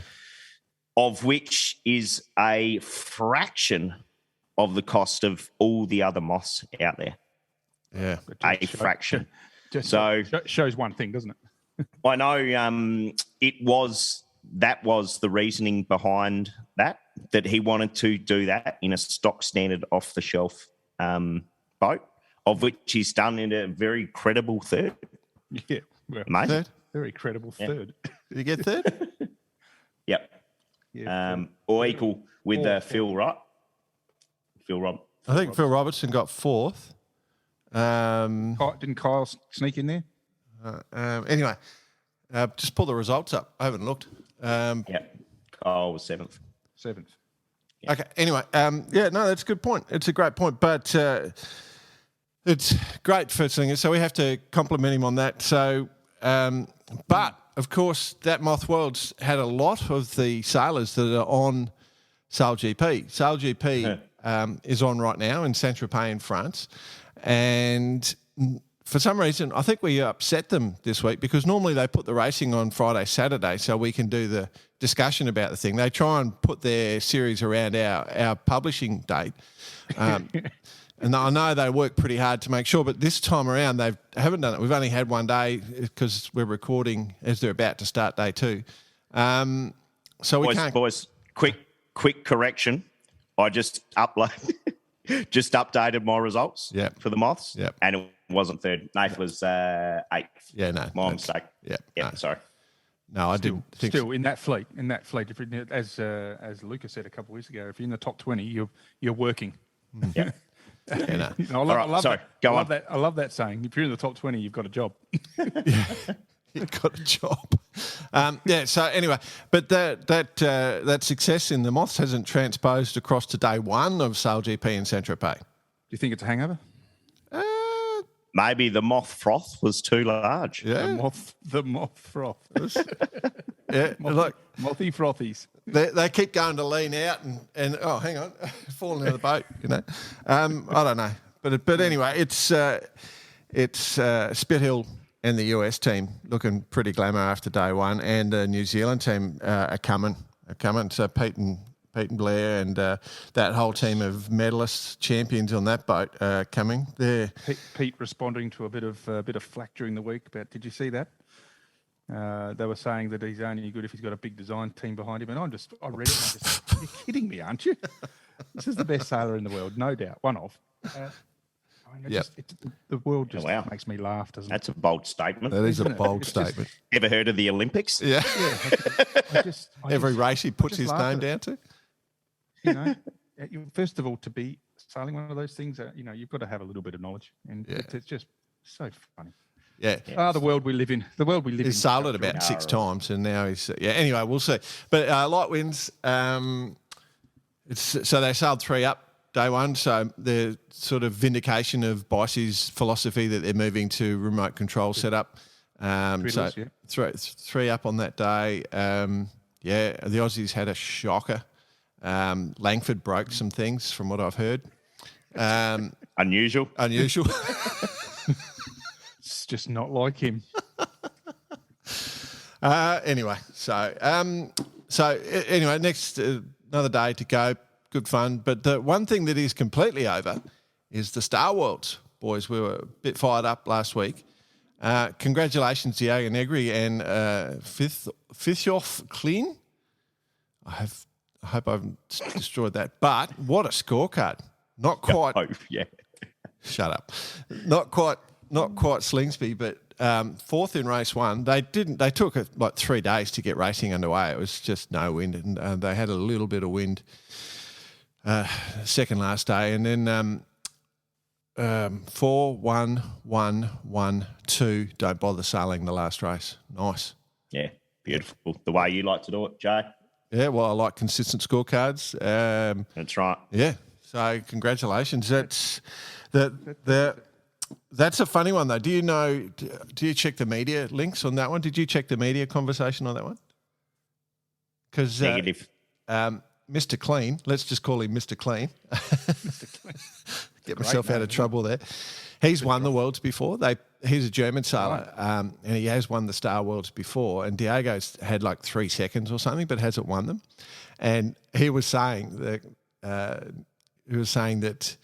Of which is a fraction of the cost of all the other moths out there. Yeah. A fraction. So shows one thing, doesn't it? I know that was the reasoning behind that he wanted to do that in a stock standard off-the-shelf boat, of which he's done in a very credible third. Yeah. Well, Amazing. Third? very credible third. Did you get third? Yep. Yeah, Or equal with Fourth. Phil, right? Phil Rob. I think Phil Robertson got fourth. Didn't Kyle sneak in there? Anyway, just pull the results up. I haven't looked. Yeah. Kyle was 7th. 7th. Okay. Anyway, that's a good point. It's a great point, but it's great for Slinger. So we have to compliment him on that. So, but of course, that Moth Worlds had a lot of the sailors that are on Sail GP. Sail GP is on right now in Saint-Tropez in France, and for some reason, I think we upset them this week because normally they put the racing on Friday, Saturday, so we can do the discussion about the thing. They try and put their series around our publishing date. And I know they work pretty hard to make sure, but this time around they haven't done it. We've only had one day because we're recording as they're about to start day 2. So we can't. Boys, quick correction. I just updated my results for the Moths, and it wasn't third. Nath was 8th. Yeah, no. My mistake. Yeah, Yeah, no. sorry. No, I didn't think Still, in that fleet, if you, as Lucas said a couple of weeks ago, if you're in the top 20, you're working. Yeah. Yeah, no. You know, I love that saying. If you're in the top 20, you've got a job. You've got a job. So anyway, but that success in the Moths hasn't transposed across to day 1 of Sail GP in Saint-Tropez. Do you think it's a hangover? Maybe the moth froth was too large. Yeah, The moth froth. yeah. Look, Mothy frothies. they keep going to lean out and oh, hang on, falling out of the boat. You know, I don't know, but anyway, it's Spit Hill and the US team looking pretty glamour after day 1, and the New Zealand team are coming. So Pete and Blair and that whole team of medalists, champions on that boat coming. There, Pete responding to a bit of flack during the week. But did you see that? They were saying that he's only good if he's got a big design team behind him, and I read it. And I just, you're kidding me, aren't you? This is the best sailor in the world, no doubt. One of. The world just makes me laugh, doesn't it? That's a bold statement. that is a bold statement. Ever heard of the Olympics? Yeah. Every race he puts his laugh name at it. down to. You know, first of all, to be sailing one of those things, you've got to have a little bit of knowledge, and it's just so funny. Yeah. The world we live in. The world we live in. He's sailed it about 6 times, and now he's Anyway, we'll see. But light winds. So they sailed 3 up day 1. So the sort of vindication of Bicey's philosophy that they're moving to remote control setup. So 3 up on that day. The Aussies had a shocker. Langford broke some things from what I've heard. Unusual. It's just not like him. Anyway, next another day to go. Good fun. But the one thing that is completely over is the Star Worlds. Boys, we were a bit fired up last week. Congratulations, Diego Negri and Fithjof Klein. I hope I've destroyed that. But what a scorecard. Not quite. Shut up. Not quite Slingsby, but 4th in race 1. They took like 3 days to get racing underway. It was just no wind, and they had a little bit of wind second last day, and then 4, 1, 1, 1, 2. Don't bother sailing the last race. Nice. Yeah, beautiful. The way you like to do it, Jay. Yeah, well, I like consistent scorecards. That's right. Yeah. So congratulations. That's a funny one though. Do you check the media links on that one? Did you check the media conversation on that one? Because negative. Mr. Clean, let's just call him Mr. Clean. Get myself out of trouble there. He's won the Worlds before. He's a German sailor, and he has won the Star Worlds before. And Diego's had like 3 seconds or something, but hasn't won them. And he was saying that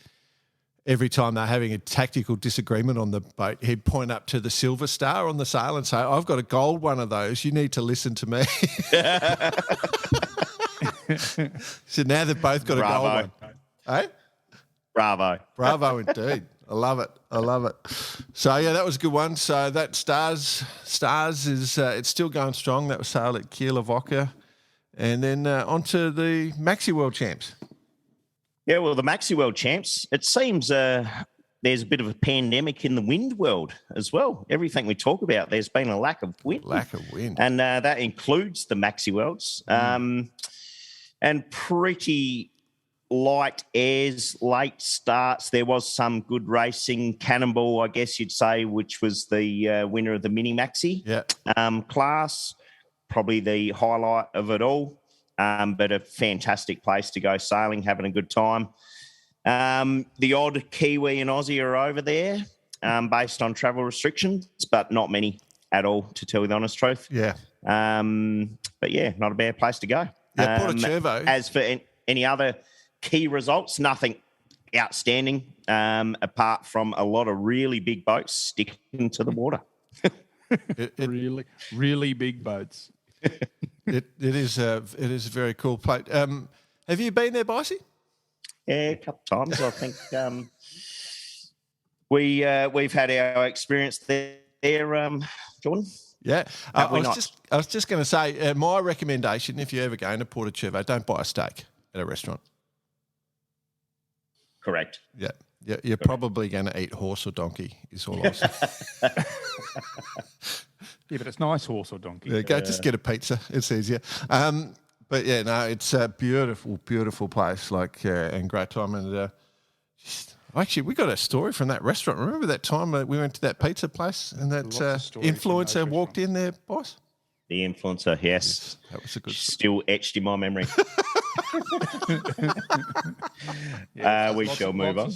every time they're having a tactical disagreement on the boat, he'd point up to the silver star on the sail and say, "I've got a gold one of those. You need to listen to me." So now they've both got a gold one. Eh? Bravo Bravo indeed. I love it. So, yeah, that was a good one. So that Stars is it's still going strong. That was sailed at Kielavoca. And then on to the Maxi World Champs. Yeah, well, the Maxi World Champs, it seems there's a bit of a pandemic in the wind world as well. Everything we talk about, there's been a lack of wind. And that includes the Maxi Worlds. And pretty light airs, late starts. There was some good racing. Cannonball, I guess you'd say, which was the winner of the Mini Maxi class. Probably the highlight of it all. But a fantastic place to go sailing, having a good time. The odd Kiwi and Aussie are over there based on travel restrictions, but not many at all, to tell you the honest truth. Yeah. But, yeah, not a bad place to go. Yeah, Porto-Cervo. As for any other key results, nothing outstanding apart from a lot of really big boats sticking to the water. Really big boats. It is a very cool place. Have you been there, Bicey? Yeah, a couple of times. I think we've had our experience there, Jordan. Yeah, I was just going to say my recommendation: if you're ever going to Porto-Cervo, don't buy a steak at a restaurant. Correct. Yeah, you're probably going to eat horse or donkey. Is all I'll say. Yeah, but it's nice horse or donkey. Yeah, go just get a pizza. It's easier. But yeah, no, it's a beautiful, beautiful place. And great time. And actually, we got a story from that restaurant. Remember that time we went to that pizza place and that influencer walked in there, boss? The influencer, yes. That was a good story. Still etched in my memory. We shall move on.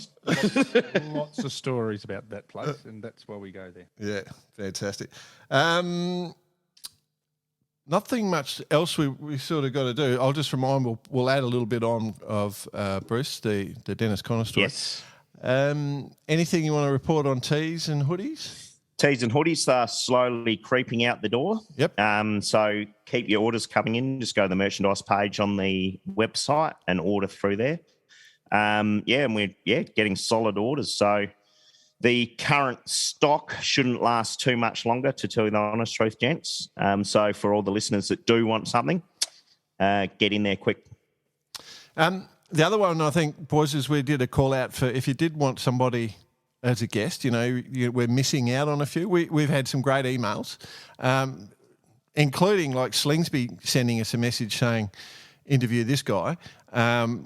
Lots of stories about that place, and that's why we go there. Yeah, fantastic. Nothing much else we sort of got to do. I'll just remind, we'll add a little bit on of Bruce, the Dennis Connor story. Yes. Anything you want to report on tees and hoodies? Tees and hoodies are slowly creeping out the door. Yep. So keep your orders coming in. Just go to the merchandise page on the website and order through there. And we're getting solid orders. So the current stock shouldn't last too much longer, to tell you the honest truth, gents. So for all the listeners that do want something, get in there quick. The other one, I think, boys, is we did a call out for if you did want somebody as a guest, we're missing out on a few. We've had some great emails, including like Slingsby sending us a message saying, interview this guy,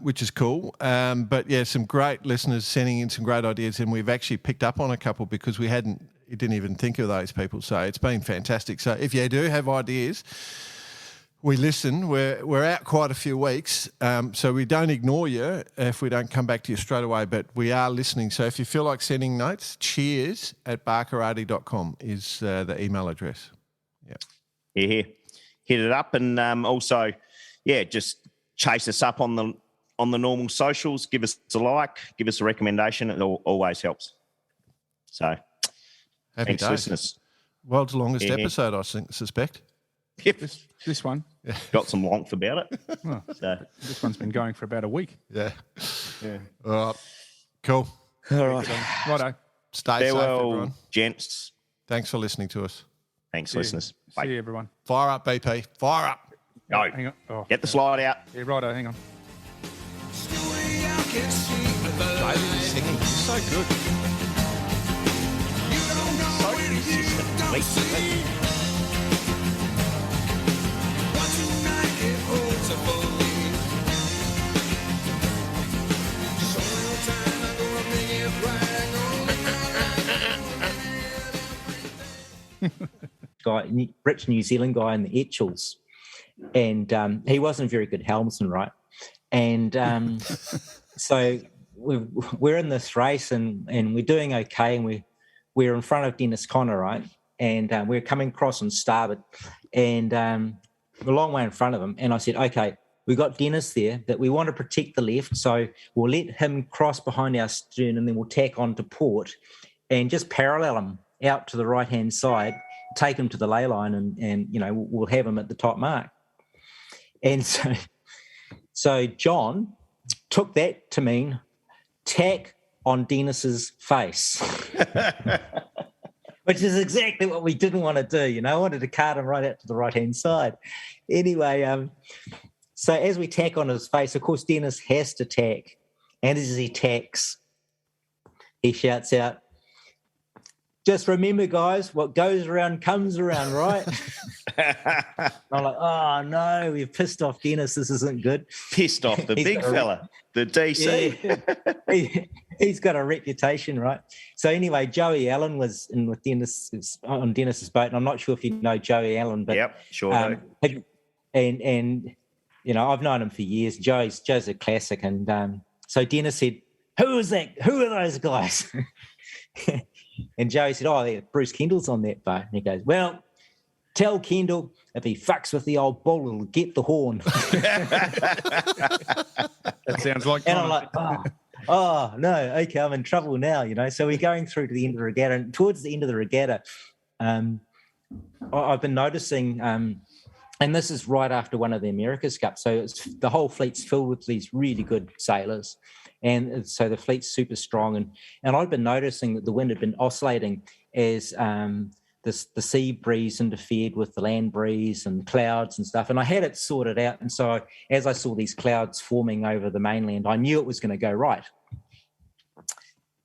which is cool. But yeah, some great listeners sending in some great ideas, and we've actually picked up on a couple because you didn't even think of those people. So it's been fantastic. So if you do have ideas, we listen. We're out quite a few weeks, so we don't ignore you if we don't come back to you straight away, but we are listening. So if you feel like sending notes, cheers@barkarati.com is the email address. Yeah. Hit it up, and also, just chase us up on the normal socials. Give us a like, give us a recommendation. It always helps. So, Happy thanks, days. Listeners. World's longest episode, I suspect. Yep. This one. Got some length about it. So. This one's been going for about a week. Yeah. All right. Cool. All right. Righto. Stay safe, Farewell, everyone. gents. Thanks for listening to us. Thanks, listeners. See you, everyone. Fire up, BP. Fire up. Go. Hang on. Oh, Get the slide out. yeah, righto. Hang on. David is singing. He's so good. Guy, rich New Zealand guy in the Etchells, and he wasn't a very good helmsman, right? And so we're in this race, and we're doing okay, and we're in front of Dennis Connor, right? And we're coming across on starboard, and we're a long way in front of him. And I said, okay, we got Dennis there, but we want to protect the left, so we'll let him cross behind our stern, and then we'll tack on to port, and just parallel him out to the right-hand side, take him to the ley line, and we'll have him at the top mark. And so John took that to mean tack on Dennis's face. Which is exactly what we didn't want to do, I wanted to cart him right out to the right-hand side. Anyway, so as we tack on his face, of course, Dennis has to tack. And as he tacks, he shouts out, "Just remember, guys, what goes around comes around, right?" I'm like, oh, no, we've pissed off Dennis. This isn't good. Pissed off the big fella, the DC. Yeah. He's got a reputation, right? So anyway, Joey Allen was in with Dennis on Dennis's boat, and I'm not sure if you know Joey Allen, but yep, sure. And I've known him for years. Joe's a classic, and so Dennis said, "Who is that? Who are those guys?" And Joey said, "Oh, Bruce Kendall's on that boat." And he goes, "Well, tell Kendall if he fucks with the old bull, he'll get the horn." That sounds like. And I'm like, oh no, okay, I'm in trouble now, So we're going through to the end of the regatta, and towards the end of the regatta, I've been noticing, and this is right after one of the America's Cup, so the whole fleet's filled with these really good sailors, and so the fleet's super strong, and I've been noticing that the wind had been oscillating as the sea breeze interfered with the land breeze and clouds and stuff, and I had it sorted out. And so as I saw these clouds forming over the mainland, I knew it was going to go right.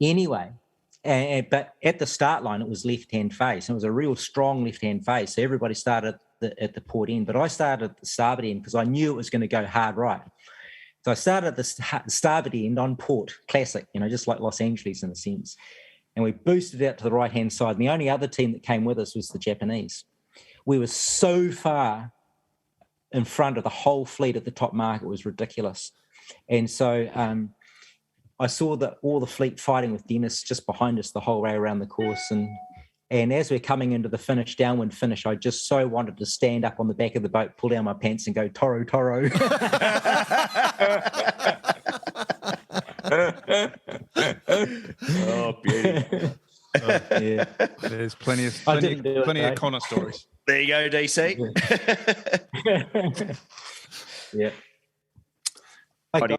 Anyway, but at the start line, it was left-hand face. It was a real strong left-hand face. So everybody started at the port end, but I started at the starboard end because I knew it was going to go hard right. So I started at the starboard end on port, classic, just like Los Angeles in a sense. And we boosted out to the right-hand side. And the only other team that came with us was the Japanese. We were so far in front of the whole fleet at the top mark, it was ridiculous. And so I saw all the fleet fighting with Dennis just behind us the whole way around the course. And as we're coming into the finish, downwind finish, I just so wanted to stand up on the back of the boat, pull down my pants and go, "Toro, Toro." Oh, beauty. Yeah. There's plenty of Connor stories. There you go, DC. Yeah. Okay.